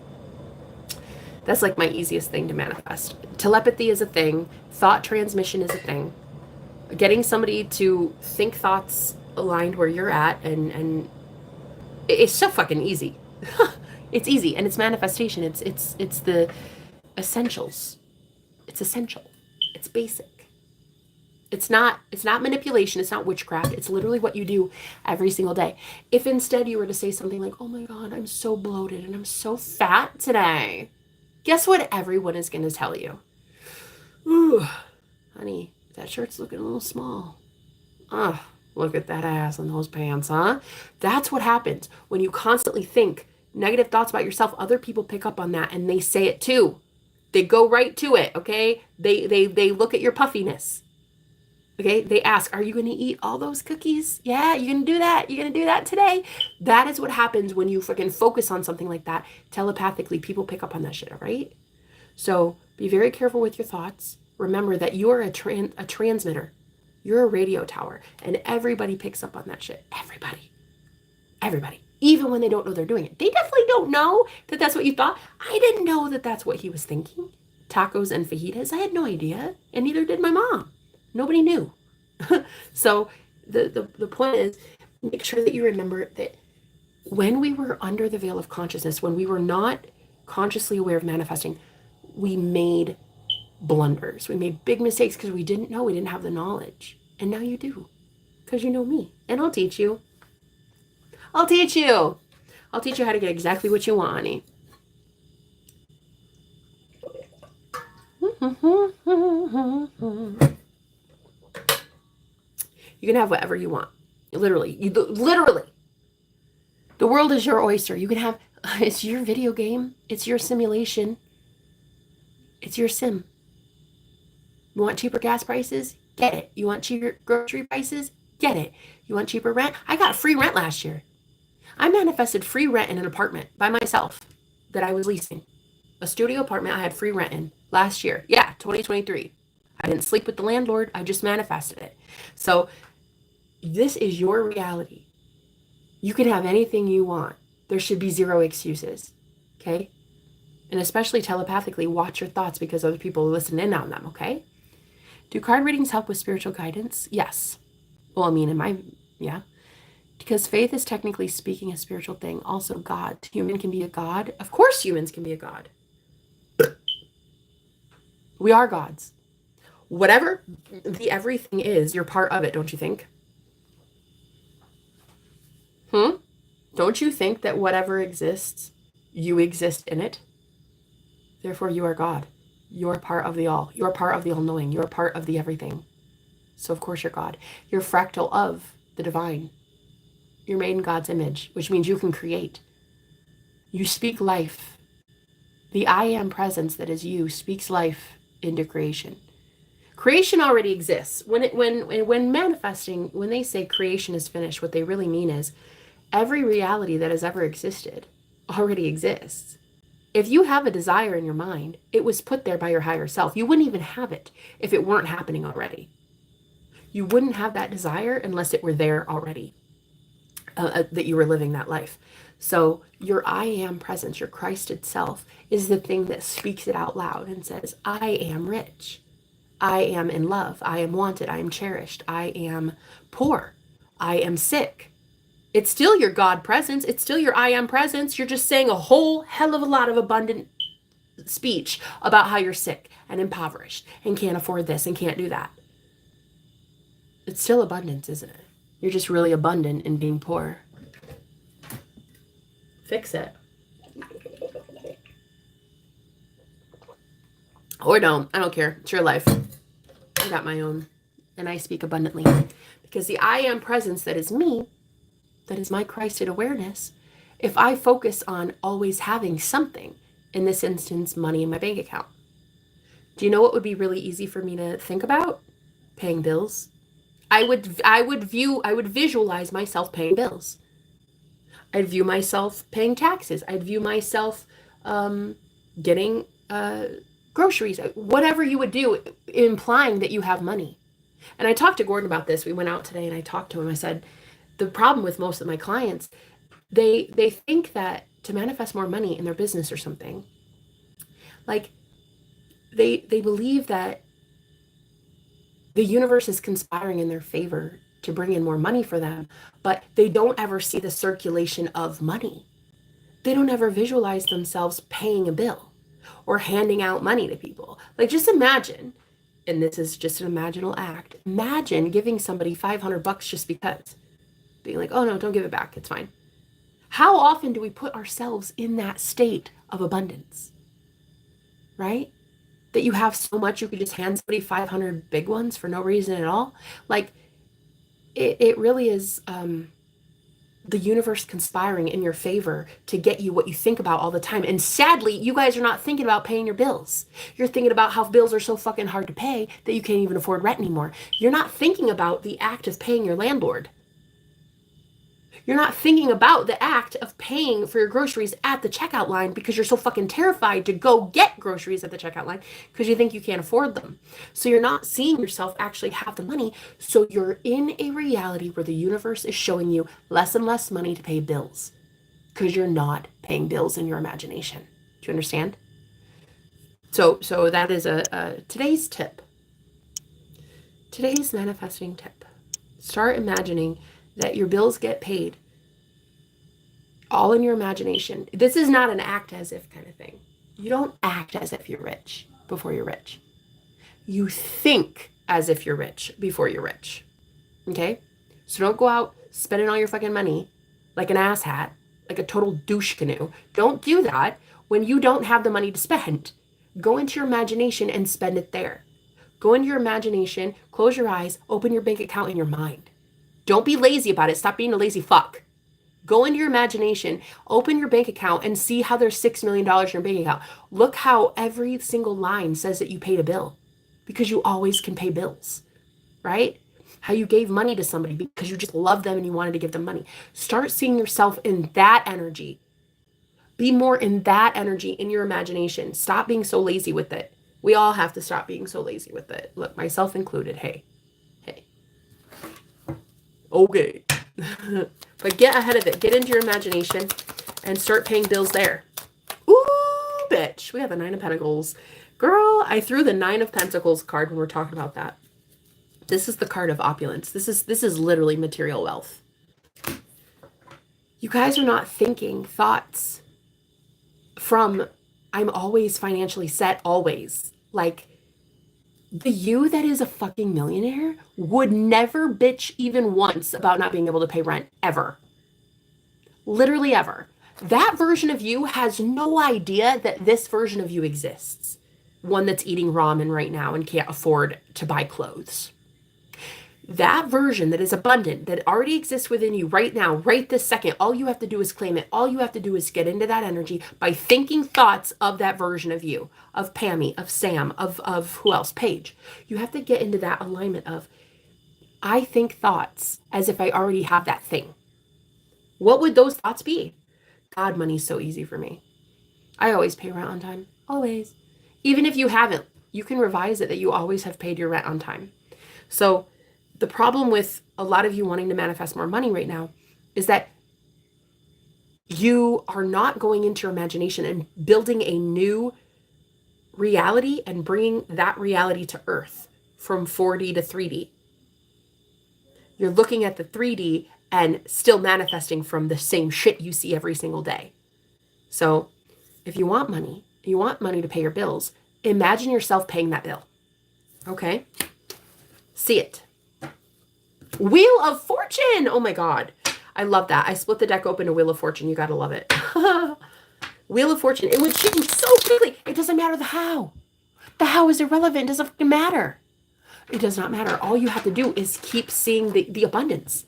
That's like my easiest thing to manifest. Telepathy is a thing. Thought transmission is a thing. Getting somebody to think thoughts aligned where you're at, and it's so fucking easy. It's easy, and it's manifestation. It's the essentials. It's essential. It's basic. It's not manipulation. It's not witchcraft. It's literally what you do every single day. If instead you were to say something like, oh my God, I'm so bloated and I'm so fat today. Guess what everyone is going to tell you? Ooh, honey, that shirt's looking a little small. Oh, look at that ass and those pants, huh? That's what happens when you constantly think negative thoughts about yourself. Other people pick up on that and they say it too. They go right to it, okay? They look at your puffiness. Okay, they ask, are you going to eat all those cookies? Yeah, you're going to do that. You're going to do that today. That is what happens when you freaking focus on something like that. Telepathically, people pick up on that shit, all right? So be very careful with your thoughts. Remember that you're a transmitter. You're a radio tower, and everybody picks up on that shit. Everybody. Even when they don't know they're doing it. They definitely don't know that that's what you thought. I didn't know that that's what he was thinking. Tacos and fajitas. I had no idea, and neither did my mom. Nobody knew. So the point is, make sure that you remember that when we were under the veil of consciousness, when we were not consciously aware of manifesting, we made blunders. We made big mistakes because we didn't know. We didn't have the knowledge. And now you do, because you know me. And I'll teach you. I'll teach you how to get exactly what you want, honey. You can have whatever you want. Literally. The world is your oyster. You can have, it's your video game. It's your simulation. It's your sim. You want cheaper gas prices? Get it. You want cheaper grocery prices? Get it. You want cheaper rent? I got free rent last year. I manifested free rent in an apartment by myself that I was leasing. A studio apartment I had free rent in last year. Yeah, 2023. I didn't sleep with the landlord. I just manifested it. So this is your reality. You can have anything you want. There should be zero excuses. Okay? And especially telepathically, watch your thoughts because other people listen in on them. Okay? Do card readings help with spiritual guidance? Yes. Well, I mean, yeah. Because faith is technically speaking a spiritual thing. Also, God. Human can be a god. Of course humans can be a god. We are gods. Whatever the everything is, you're part of it, don't you think? Don't you think that whatever exists, you exist in it? Therefore, you are God. You're part of the all. You're part of the all-knowing. You're part of the everything. So, of course, you're God. You're fractal of the divine. You're made in God's image, which means you can create. You speak life. The I am presence that is you speaks life into creation. Creation already exists. When manifesting, when they say creation is finished, what they really mean is every reality that has ever existed already exists. If you have a desire in your mind, it was put there by your higher self. You wouldn't even have it if it weren't happening already. You wouldn't have that desire unless it were there already, that you were living that life. So your I am presence, your Christ itself, is the thing that speaks it out loud and says, I am rich. I am in love. I am wanted. I am cherished. I am poor. I am sick. It's still your God presence. It's still your I am presence. You're just saying a whole hell of a lot of abundant speech about how you're sick and impoverished and can't afford this and can't do that. It's still abundance, isn't it? You're just really abundant in being poor. Fix it. Or don't. I don't care. It's your life. I got my own. And I speak abundantly. Because the I am presence that is me, that is my Christed awareness, if I focus on always having something, in this instance, money in my bank account. Do you know what would be really easy for me to think about? Paying bills. I would visualize myself paying bills. I'd view myself paying taxes. I'd view myself getting groceries, whatever you would do, implying that you have money. And I talked to Gordon about this. We went out today and I talked to him. I said, the problem with most of my clients, they think that to manifest more money in their business or something, like they believe that the universe is conspiring in their favor to bring in more money for them, but they don't ever see the circulation of money. They don't ever visualize themselves paying a bill or handing out money to people. Like, just imagine, and this is just an imaginal act, imagine giving somebody $500 just because. Being like, oh no, don't give it back, it's fine. How often do we put ourselves in that state of abundance? Right? That you have so much you could just hand somebody 500 big ones for no reason at all. Like, it really is the universe conspiring in your favor to get you what you think about all the time. And sadly, you guys are not thinking about paying your bills. You're thinking about how bills are so fucking hard to pay that you can't even afford rent anymore. You're not thinking about the act of paying your landlord. You're not thinking about the act of paying for your groceries at the checkout line because you're so fucking terrified to go get groceries at the checkout line because you think you can't afford them. So you're not seeing yourself actually have the money. So you're in a reality where the universe is showing you less and less money to pay bills because you're not paying bills in your imagination. Do you understand? So that is today's tip. Today's manifesting tip. Start imagining that your bills get paid all in your imagination. This is not an act as if kind of thing. You don't act as if you're rich before you're rich. You think as if you're rich before you're rich. Okay? So don't go out spending all your fucking money like an asshat, like a total douche canoe. Don't do that when you don't have the money to spend. Go into your imagination and spend it there. Go into your imagination, close your eyes, open your bank account in your mind. Don't be lazy about it. Stop being a lazy fuck. Go into your imagination, open your bank account, and see how there's $6 million in your bank account. Look how every single line says that you paid a bill because you always can pay bills, right? How you gave money to somebody because you just love them and you wanted to give them money. Start seeing yourself in that energy. Be more in that energy in your imagination. Stop being so lazy with it. We all have to stop being so lazy with it. Look, myself included. Hey. Okay. But get ahead of it. Get into your imagination and start paying bills there. Ooh, bitch. We have the 9 of Pentacles. Girl, I threw the 9 of Pentacles card when we're talking about that. This is the card of opulence. This is literally material wealth. You guys are not thinking thoughts from I'm always financially set, always. Like, the you that is a fucking millionaire would never bitch even once about not being able to pay rent, ever. Literally ever. That version of you has no idea that this version of you exists. One that's eating ramen right now and can't afford to buy clothes. That version that is abundant, that already exists within you right now, right this second, all you have to do is claim it. All you have to do is get into that energy by thinking thoughts of that version of you, of Pammy, of Sam, of who else? Paige. You have to get into that alignment of, I think thoughts as if I already have that thing. What would those thoughts be? God, money's so easy for me. I always pay rent on time. Always. Even if you haven't, you can revise it that you always have paid your rent on time. So the problem with a lot of you wanting to manifest more money right now is that you are not going into your imagination and building a new reality and bringing that reality to earth from 4D to 3D. You're looking at the 3D and still manifesting from the same shit you see every single day. So if you want money to pay your bills, imagine yourself paying that bill. Okay? See it. Wheel of Fortune. Oh my God. I love that. I split the deck open to Wheel of Fortune. You got to love it. Wheel of Fortune. It would change so quickly. It doesn't matter the how. The how is irrelevant. It doesn't fucking matter. It does not matter. All you have to do is keep seeing the abundance.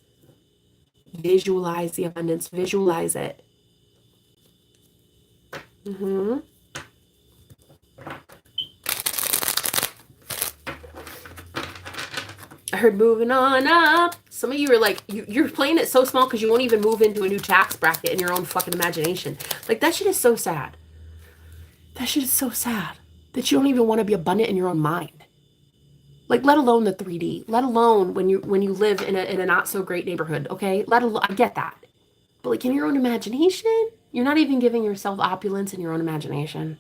Visualize the abundance. Visualize it. I heard moving on up. Some of you are like, you're playing it so small because you won't even move into a new tax bracket in your own fucking imagination. Like, that shit is so sad. That shit is so sad that you don't even want to be abundant in your own mind. Like, let alone the 3D, let alone when you live in a not so great neighborhood, okay? Let alone, I get that. But like in your own imagination, you're not even giving yourself opulence in your own imagination.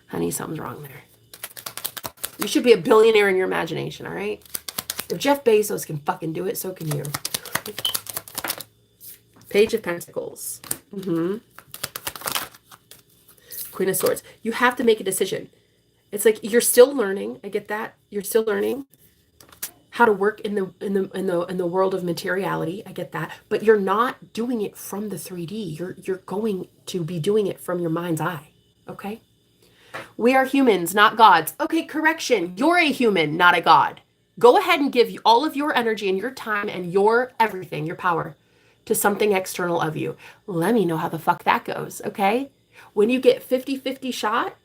Honey, something's wrong there. You should be a billionaire in your imagination, all right? If Jeff Bezos can fucking do it, so can you. Page of Pentacles. Queen of Swords. You have to make a decision. It's like you're still learning. I get that. You're still learning how to work in the world of materiality. I get that. But you're not doing it from the 3D. You're going to be doing it from your mind's eye. Okay? We are humans, not gods. Okay, correction. You're a human, not a god. Go ahead and give all of your energy and your time and your everything, your power, to something external of you. Let me know how the fuck that goes, okay? When you get 50-50 shot,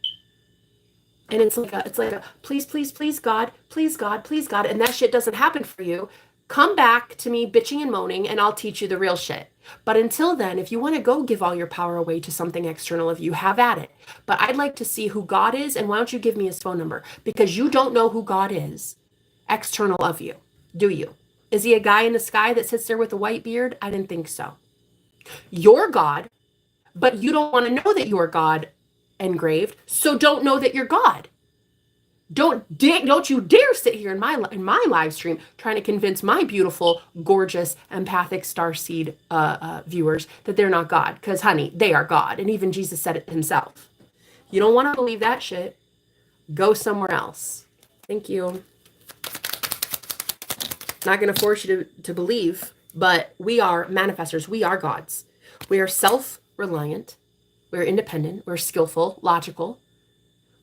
and it's like a please, please, please, God, please, God, please, God, and that shit doesn't happen for you, come back to me bitching and moaning, and I'll teach you the real shit. But until then, if you want to go give all your power away to something external of you, have at it. But I'd like to see who God is, and why don't you give me his phone number? Because you don't know who God is external of you. Do you? Is he a guy in the sky that sits there with a white beard? I didn't think so. You're God, but you don't want to know that you're God engraved, so don't know that you're God. Don't you dare sit here in my live stream trying to convince my beautiful, gorgeous, empathic starseed viewers that they're not God. Because, honey, they are God. And even Jesus said it himself. You don't want to believe that shit. Go somewhere else. Thank you. Not going to force you to believe, but we are manifestors. We are gods. We are self-reliant. We're independent. We're skillful, logical.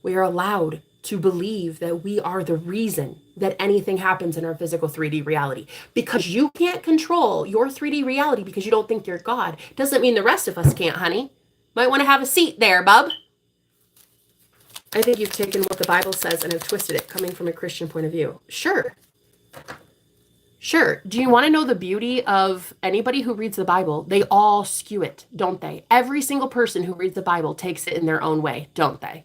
We are allowed to believe that we are the reason that anything happens in our physical 3D reality. Because you can't control your 3D reality because you don't think you're God, doesn't mean the rest of us can't, honey. Might want to have a seat there, bub. I think you've taken what the Bible says and have twisted it coming from a Christian point of view. Sure. Sure. Do you want to know the beauty of anybody who reads the Bible? They all skew it, don't they? Every single person who reads the Bible takes it in their own way, don't they?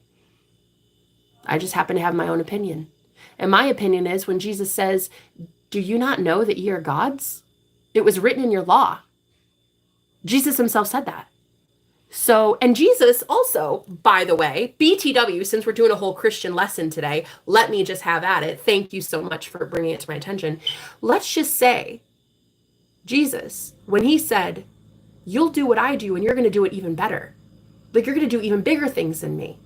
I just happen to have my own opinion. And my opinion is when Jesus says, do you not know that ye are gods? It was written in your law. Jesus himself said that. So, and Jesus also, by the way, BTW, since we're doing a whole Christian lesson today, let me just have at it. Thank you so much for bringing it to my attention. Let's just say, Jesus, when he said, you'll do what I do and you're going to do it even better. Like you're going to do even bigger things than me.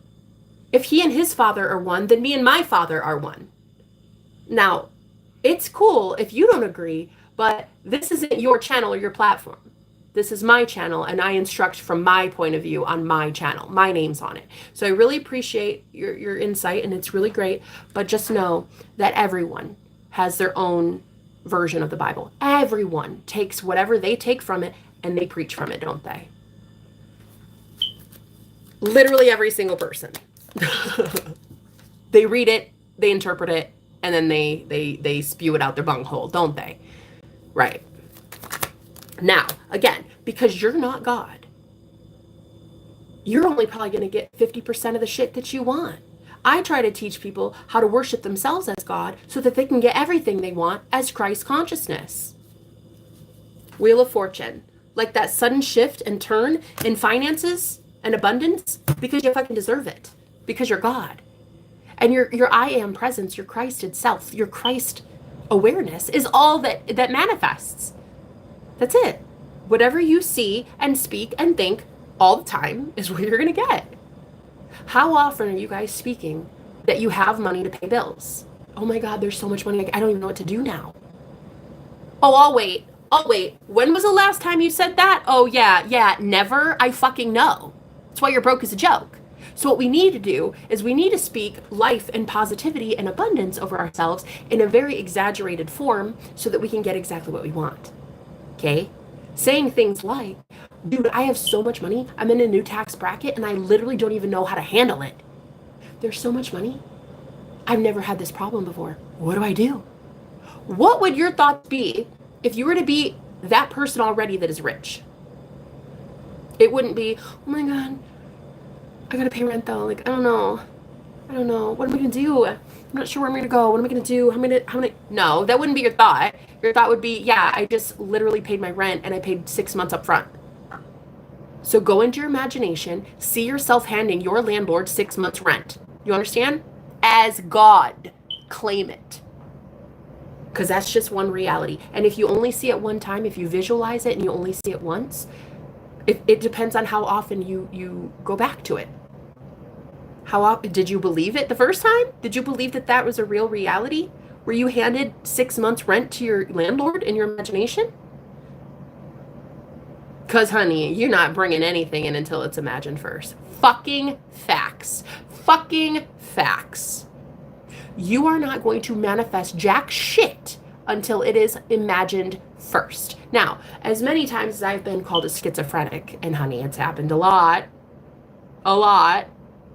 If he and his Father are one, then me and my Father are one. Now, it's cool if you don't agree, but this isn't your channel or your platform. This is my channel, and I instruct from my point of view on my channel. My name's on it. So I really appreciate your insight, and it's really great. But just know that everyone has their own version of the Bible. Everyone takes whatever they take from it, and they preach from it, don't they? Literally every single person. They read it, they interpret it, and then they spew it out their bunghole, don't they? Right. Now, again, because you're not God, you're only probably going to get 50% of the shit that you want. I try to teach people how to worship themselves as God so that they can get everything they want as Christ consciousness. Wheel of Fortune. Like that sudden shift and turn in finances and abundance because you fucking deserve it. Because you're God. And your I am presence, your Christ itself, your Christ awareness is all that manifests. That's it. Whatever you see and speak and think all the time is what you're going to get. How often are you guys speaking that you have money to pay bills? Oh my God, there's so much money. I don't even know what to do now. Oh, I'll wait. When was the last time you said that? Oh, yeah, never. I fucking know. That's why you're broke as a joke. So what we need to do is we need to speak life and positivity and abundance over ourselves in a very exaggerated form so that we can get exactly what we want. Okay? Saying things like, dude, I have so much money. I'm in a new tax bracket and I literally don't even know how to handle it. There's so much money. I've never had this problem before. What do I do? What would your thoughts be if you were to be that person already that is rich? It wouldn't be, oh my God, I gotta pay rent though. Like, I don't know. What am I gonna do? I'm not sure where I'm gonna go. What am I gonna do? How many? No, that wouldn't be your thought. Your thought would be, yeah, I just literally paid my rent and I paid 6 months up front. So go into your imagination, see yourself handing your landlord 6 months rent. You understand? As God, claim it. Because that's just one reality. And if you only see it one time, if you visualize it and you only see it once, it depends on how often you go back to it. How often did you believe it the first time? Did you believe that that was a real reality? Were you handed 6 months rent to your landlord in your imagination? Because, honey, you're not bringing anything in until it's imagined first. Fucking facts. Fucking facts. You are not going to manifest jack shit until it is imagined first. Now, as many times as I've been called a schizophrenic, and honey, it's happened a lot,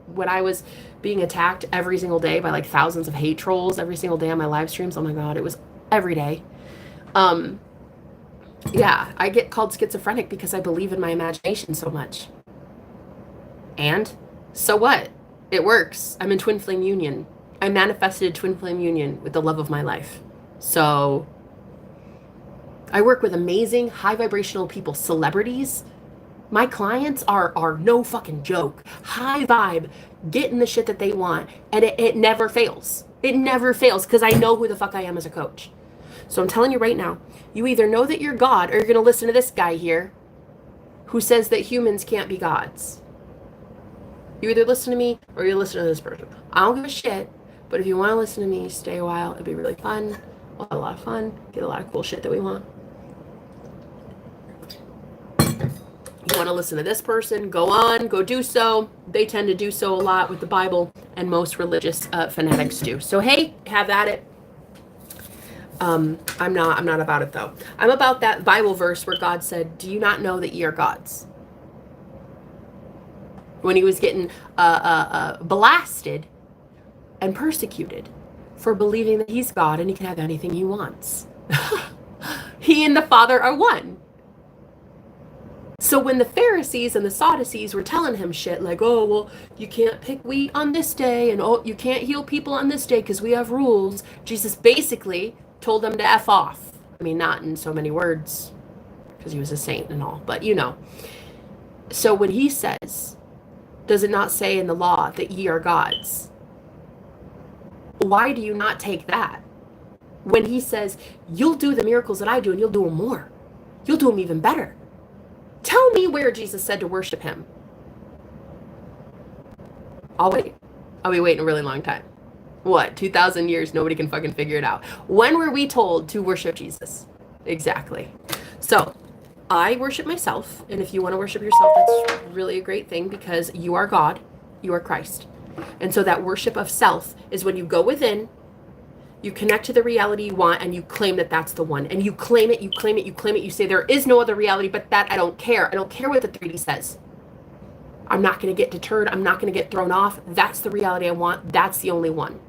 when I was being attacked every single day by like thousands of hate trolls every single day on my live streams. Oh my God, it was every day. Yeah, I get called schizophrenic because I believe in my imagination so much. And so what? It works. I'm in twin flame union. I manifested twin flame union with the love of my life. So I work with amazing high vibrational people, celebrities. My clients are no fucking joke. High vibe, getting the shit that they want. And it never fails. It never fails because I know who the fuck I am as a coach. So I'm telling you right now, you either know that you're God or you're going to listen to this guy here who says that humans can't be gods. You either listen to me or you listen to this person. I don't give a shit, but if you want to listen to me, stay a while. It'd be really fun. We'll have a lot of fun. Get a lot of cool shit that we want. You want to listen to this person, go on, go do so. They tend to do so a lot with the Bible, and most religious fanatics do. So hey, have at it. I'm not about it though. I'm about that Bible verse where God said, "Do you not know that ye are gods?" When he was getting blasted and persecuted for believing that he's God and he can have anything he wants. He and the Father are one. So when the Pharisees and the Sadducees were telling him shit like, oh, well, you can't pick wheat on this day, and oh, you can't heal people on this day because we have rules, Jesus basically told them to F off. I mean, not in so many words, because he was a saint and all, but you know. So when he says, does it not say in the law that ye are gods? Why do you not take that? When he says, you'll do the miracles that I do and you'll do them more. You'll do them even better. Tell me where Jesus said to worship him. I'll wait. I'll be waiting a really long time. What, 2,000 years, nobody can fucking figure it out. When were we told to worship Jesus? Exactly. So, I worship myself, and if you want to worship yourself, that's really a great thing because you are God, you are Christ. And so that worship of self is when you go within, you connect to the reality you want, and you claim that that's the one. And you claim it, you claim it, you claim it. You say, there is no other reality but that. I don't care. I don't care what the 3D says. I'm not going to get deterred. I'm not going to get thrown off. That's the reality I want. That's the only one.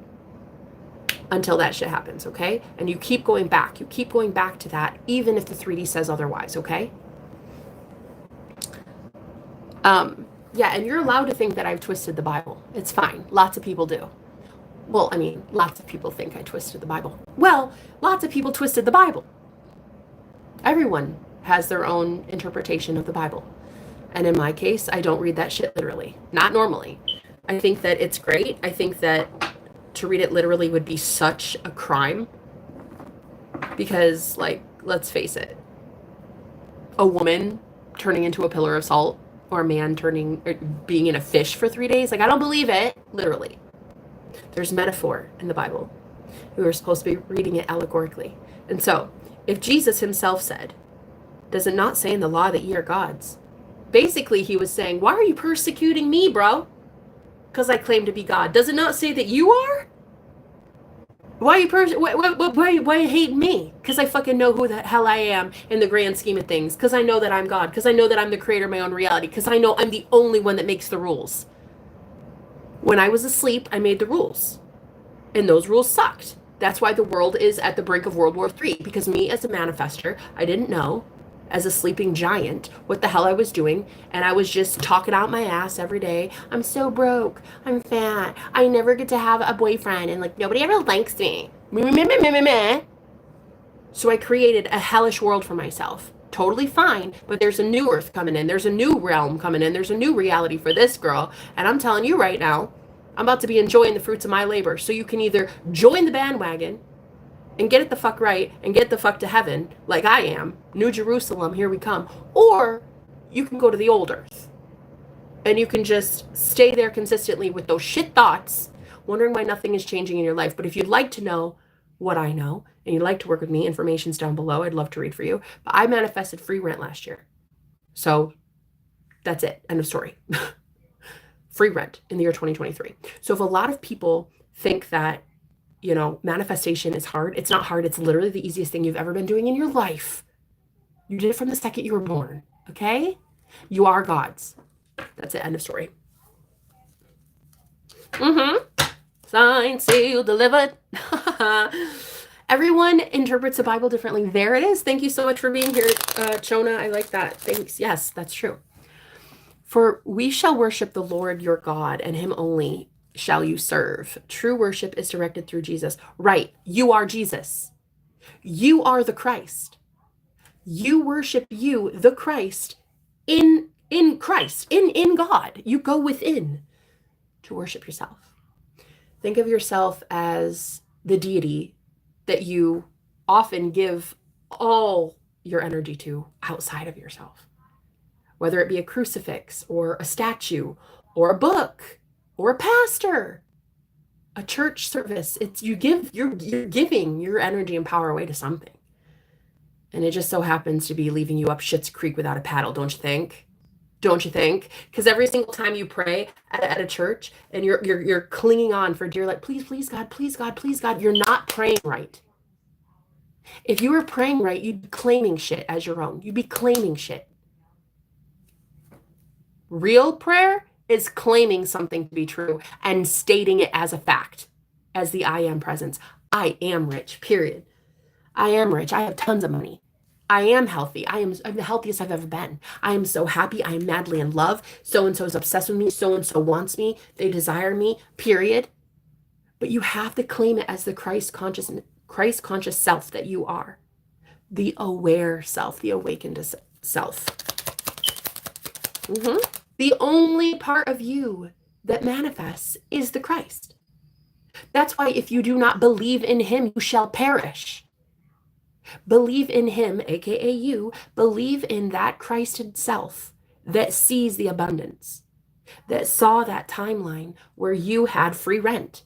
Until that shit happens, okay? And you keep going back. You keep going back to that, even if the 3D says otherwise, okay? Yeah, and you're allowed to think that I've twisted the Bible. It's fine. Lots of people do. Well, I mean, lots of people think I twisted the Bible. Well, lots of people twisted the Bible. Everyone has their own interpretation of the Bible. And in my case, I don't read that shit literally. Not normally. I think that it's great. I think that to read it literally would be such a crime. Because, like, let's face it. A woman turning into a pillar of salt, or a man being in a fish for 3 days. Like, I don't believe it, literally. There's metaphor in the Bible. We were supposed to be reading it allegorically. And so, if Jesus himself said, does it not say in the law that ye are gods? Basically, he was saying, why are you persecuting me, bro? Because I claim to be God. Does it not say that you are? Why are you why you hate me? Because I fucking know who the hell I am in the grand scheme of things. Because I know that I'm God. Because I know that I'm the creator of my own reality. Because I know I'm the only one that makes the rules. When I was asleep, I made the rules. And those rules sucked. That's why the world is at the brink of World War III, because me as a manifester, I didn't know, as a sleeping giant, what the hell I was doing, and I was just talking out my ass every day. I'm so broke, I'm fat, I never get to have a boyfriend, and like nobody ever likes me. So I created a hellish world for myself. Totally fine, but there's a new earth coming in, there's a new realm coming in, there's a new reality for this girl, and I'm telling you right now, I'm about to be enjoying the fruits of my labor. So you can either join the bandwagon and get it the fuck right and get the fuck to heaven, like I am, New Jerusalem, here we come, or you can go to the old earth and you can just stay there consistently with those shit thoughts, wondering why nothing is changing in your life. But if you'd like to know what I know and you'd like to work with me, information's down below. I'd love to read for you. But I manifested free rent last year. So that's it. End of story. Free rent in the year 2023. So if a lot of people think that, you know, manifestation is hard, it's not hard. It's literally the easiest thing you've ever been doing in your life. You did it from the second you were born. Okay? You are God's. That's it. End of story. Signed, sealed, delivered. Everyone interprets the Bible differently. There it is. Thank you so much for being here, Chona. I like that. Thanks. Yes, that's true. For we shall worship the Lord your God, and him only shall you serve. True worship is directed through Jesus. Right. You are Jesus. You are the Christ. You worship you, the Christ, in Christ, in God. You go within to worship yourself. Think of yourself as the deity that you often give all your energy to outside of yourself. Whether it be a crucifix or a statue or a book or a pastor, a church service, you're giving your energy and power away to something. And it just so happens to be leaving you up Schitt's Creek without a paddle, don't you think? Don't you think? Because every single time you pray at a church and you're clinging on for dear life, please, please, God, please, God, please, God, you're not praying right. If you were praying right, you'd be claiming shit as your own. You'd be claiming shit. Real prayer is claiming something to be true and stating it as a fact, as the I am presence. I am rich, period. I am rich. I have tons of money. I am healthy. I'm the healthiest I've ever been. I am so happy. I am madly in love. So-and-so is obsessed with me. So-and-so wants me. They desire me, period. But you have to claim it as the Christ conscious self that you are. The aware self, the awakened self. The only part of you that manifests is the Christ. That's why if you do not believe in him, you shall perish. Believe in him, aka you, believe in that Christed self that sees the abundance, that saw that timeline where you had free rent,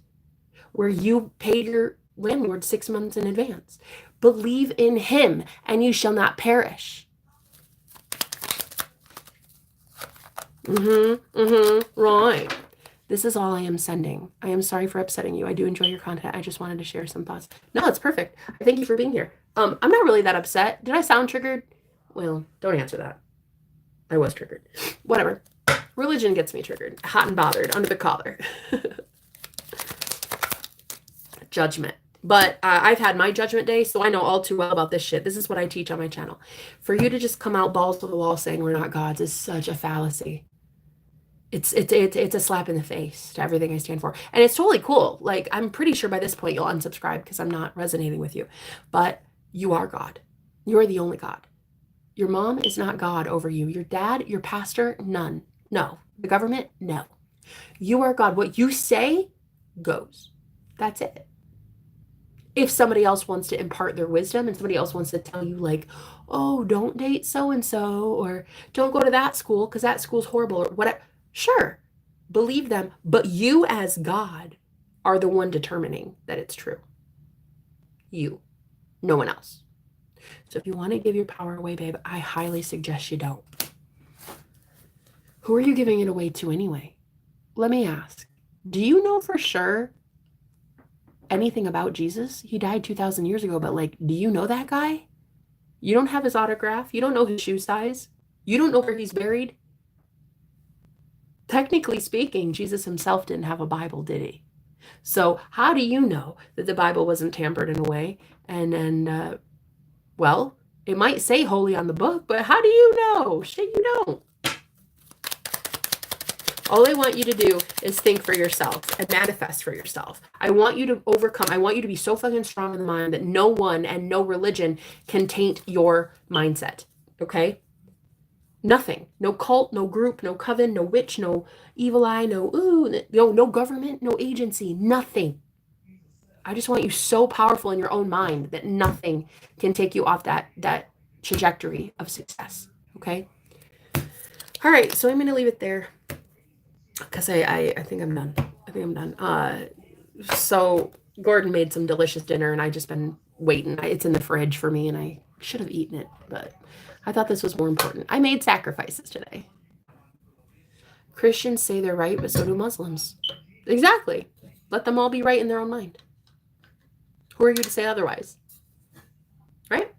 where you paid your landlord 6 months in advance. Believe in him and you shall not perish. Right. This is all I am sending. I am sorry for upsetting you. I do enjoy your content. I just wanted to share some thoughts. No, it's perfect. Thank you for being here. I'm not really that upset. Did I sound triggered? Well, don't answer that. I was triggered. Whatever. Religion gets me triggered. Hot and bothered. Under the collar. Judgment. But I've had my judgment day, so I know all too well about this shit. This is what I teach on my channel. For you to just come out balls to the wall saying we're not gods is such a fallacy. It's a slap in the face to everything I stand for. And it's totally cool. Like, I'm pretty sure by this point you'll unsubscribe because I'm not resonating with you. But you are God. You are the only God. Your mom is not God over you. Your dad, your pastor, none. No. The government, no. You are God. What you say goes. That's it. If somebody else wants to impart their wisdom and somebody else wants to tell you like, oh, don't date so-and-so or don't go to that school because that school's horrible or whatever. Sure, believe them, but you as God are the one determining that it's true. You, no one else. So if you want to give your power away, babe, I highly suggest you don't. Who are you giving it away to anyway? Let me ask, do you know for sure anything about Jesus? He died 2,000 years ago, but like, do you know that guy? You don't have his autograph. You don't know his shoe size. You don't know where he's buried. Technically speaking, Jesus himself didn't have a Bible, did he? So how do you know that the Bible wasn't tampered in a way? And well, it might say holy on the book, but how do you know? Shit, you don't. All I want you to do is think for yourself and manifest for yourself. I want you to overcome. I want you to be so fucking strong in the mind that no one and no religion can taint your mindset. Okay? Nothing. No cult, no group, no coven, no witch, no evil eye, no government, no agency, nothing. I just want you so powerful in your own mind that nothing can take you off that trajectory of success. Okay? All right, so I'm going to leave it there because I think I'm done. So Gordon made some delicious dinner and I just been waiting. It's in the fridge for me and I should have eaten it, but I thought this was more important. I made sacrifices today. Christians say they're right, but so do Muslims. Exactly. Let them all be right in their own mind. Who are you to say otherwise? Right?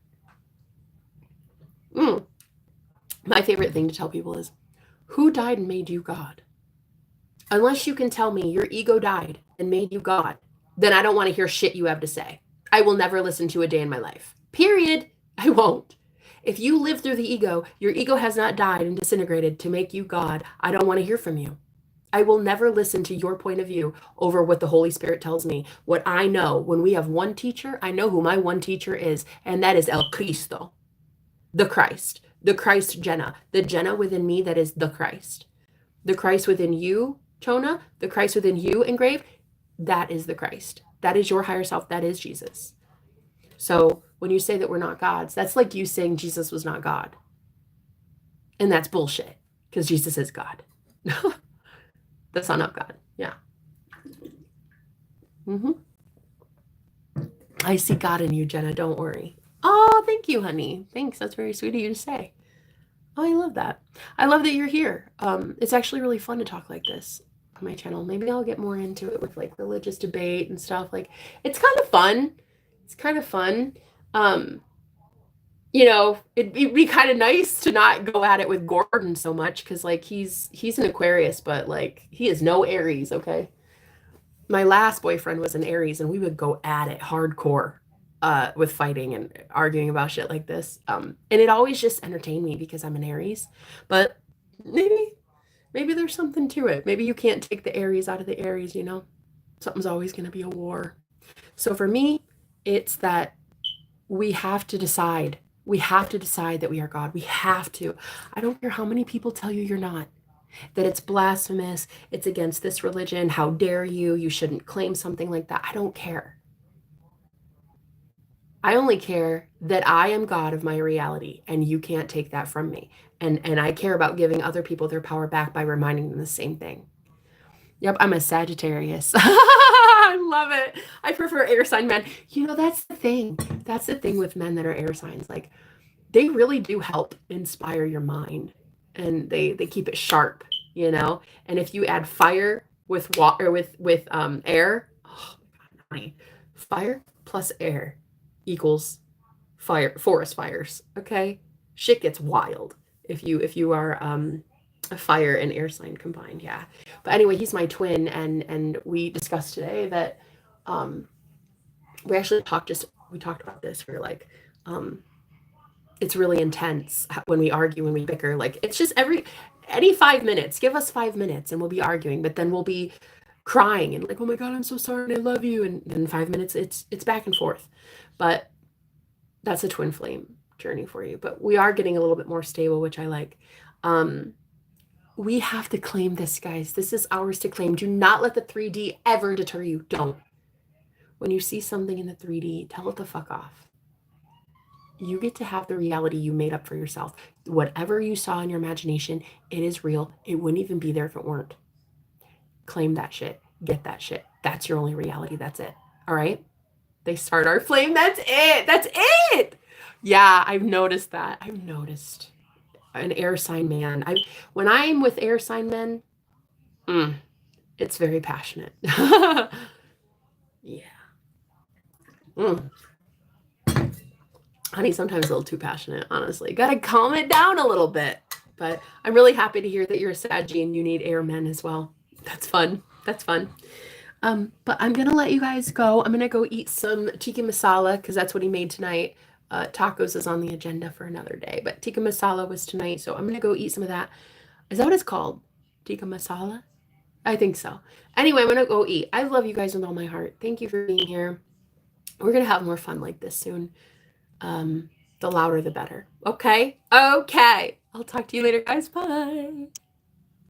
My favorite thing to tell people is, who died and made you God? Unless you can tell me your ego died and made you God, then I don't want to hear shit you have to say. I will never listen to a day in my life. Period. I won't. If you live through the ego, your ego has not died and disintegrated to make you God. I don't want to hear from you. I will never listen to your point of view over what the Holy Spirit tells me. What I know, when we have one teacher, I know who my one teacher is, and that is El Cristo, the Christ Jenna, the Jenna within me that is the Christ within you, Chona, the Christ within you engraved, that is the Christ. That is your higher self. That is Jesus. So when you say that we're not gods, that's like you saying Jesus was not God. And that's bullshit because Jesus is God. The Son of God. Yeah. I see God in you, Jenna. Don't worry. Oh, thank you, honey. Thanks. That's very sweet of you to say. Oh, I love that. I love that you're here. It's actually really fun to talk like this on my channel. Maybe I'll get more into it with like religious debate and stuff. Like, it's kind of fun. It'd be kind of nice to not go at it with Gordon so much because like he's an Aquarius, but like he is no Aries, okay? My last boyfriend was an Aries and we would go at it hardcore with fighting and arguing about shit like this. And it always just entertained me because I'm an Aries. But maybe there's something to it. Maybe you can't take the Aries out of the Aries, you know? Something's always going to be a war. So for me, it's that we have to decide. We have to decide that we are God. We have to. I don't care how many people tell you you're not. That it's blasphemous. It's against this religion. How dare you? You shouldn't claim something like that. I don't care. I only care that I am God of my reality and you can't take that from me. And I care about giving other people their power back by reminding them the same thing. Yep, I'm a Sagittarius. I love it. I prefer air sign men. You know, that's the thing. That's the thing with men that are air signs. Like, they really do help inspire your mind. And they keep it sharp, you know? And if you add fire with water, with air, oh my God, honey. Fire plus air equals fire, forest fires, okay? Shit gets wild if you are a fire and air sign combined, yeah. But anyway, he's my twin, and we discussed today that we actually talked about this. We were like, it's really intense when we argue, when we bicker. Like, it's just any 5 minutes, give us 5 minutes and we'll be arguing, but then we'll be crying and like, oh my God, I'm so sorry and I love you. And then 5 minutes, it's back and forth. But that's a twin flame journey for you. But we are getting a little bit more stable, which I like. We have to claim this, guys. This is ours to claim. Do not let the 3D ever deter you. Don't. When you see something in the 3D, tell it the fuck off. You get to have the reality you made up for yourself. Whatever you saw in your imagination, it is real. It wouldn't even be there if it weren't. Claim that shit. Get that shit. That's your only reality. That's it. All right? They start our flame. That's it. That's it. Yeah, I've noticed that. I've noticed an air sign man. When I'm with air sign men, it's very passionate. Yeah. Honey, sometimes a little too passionate, honestly. Gotta calm it down a little bit. But I'm really happy to hear that you're a Saggy and you need air men as well. That's fun. That's fun. But I'm gonna let you guys go. I'm gonna go eat some tikka masala because that's what he made tonight. Tacos is on the agenda for another day, but tikka masala was tonight, so I'm gonna go eat some of that. Is that what it's called? Tikka masala? I think so. Anyway, I'm gonna go eat. I love you guys with all my heart. Thank you for being here. We're gonna have more fun like this soon. The louder the better. Okay? Okay. I'll talk to you later, guys. Bye.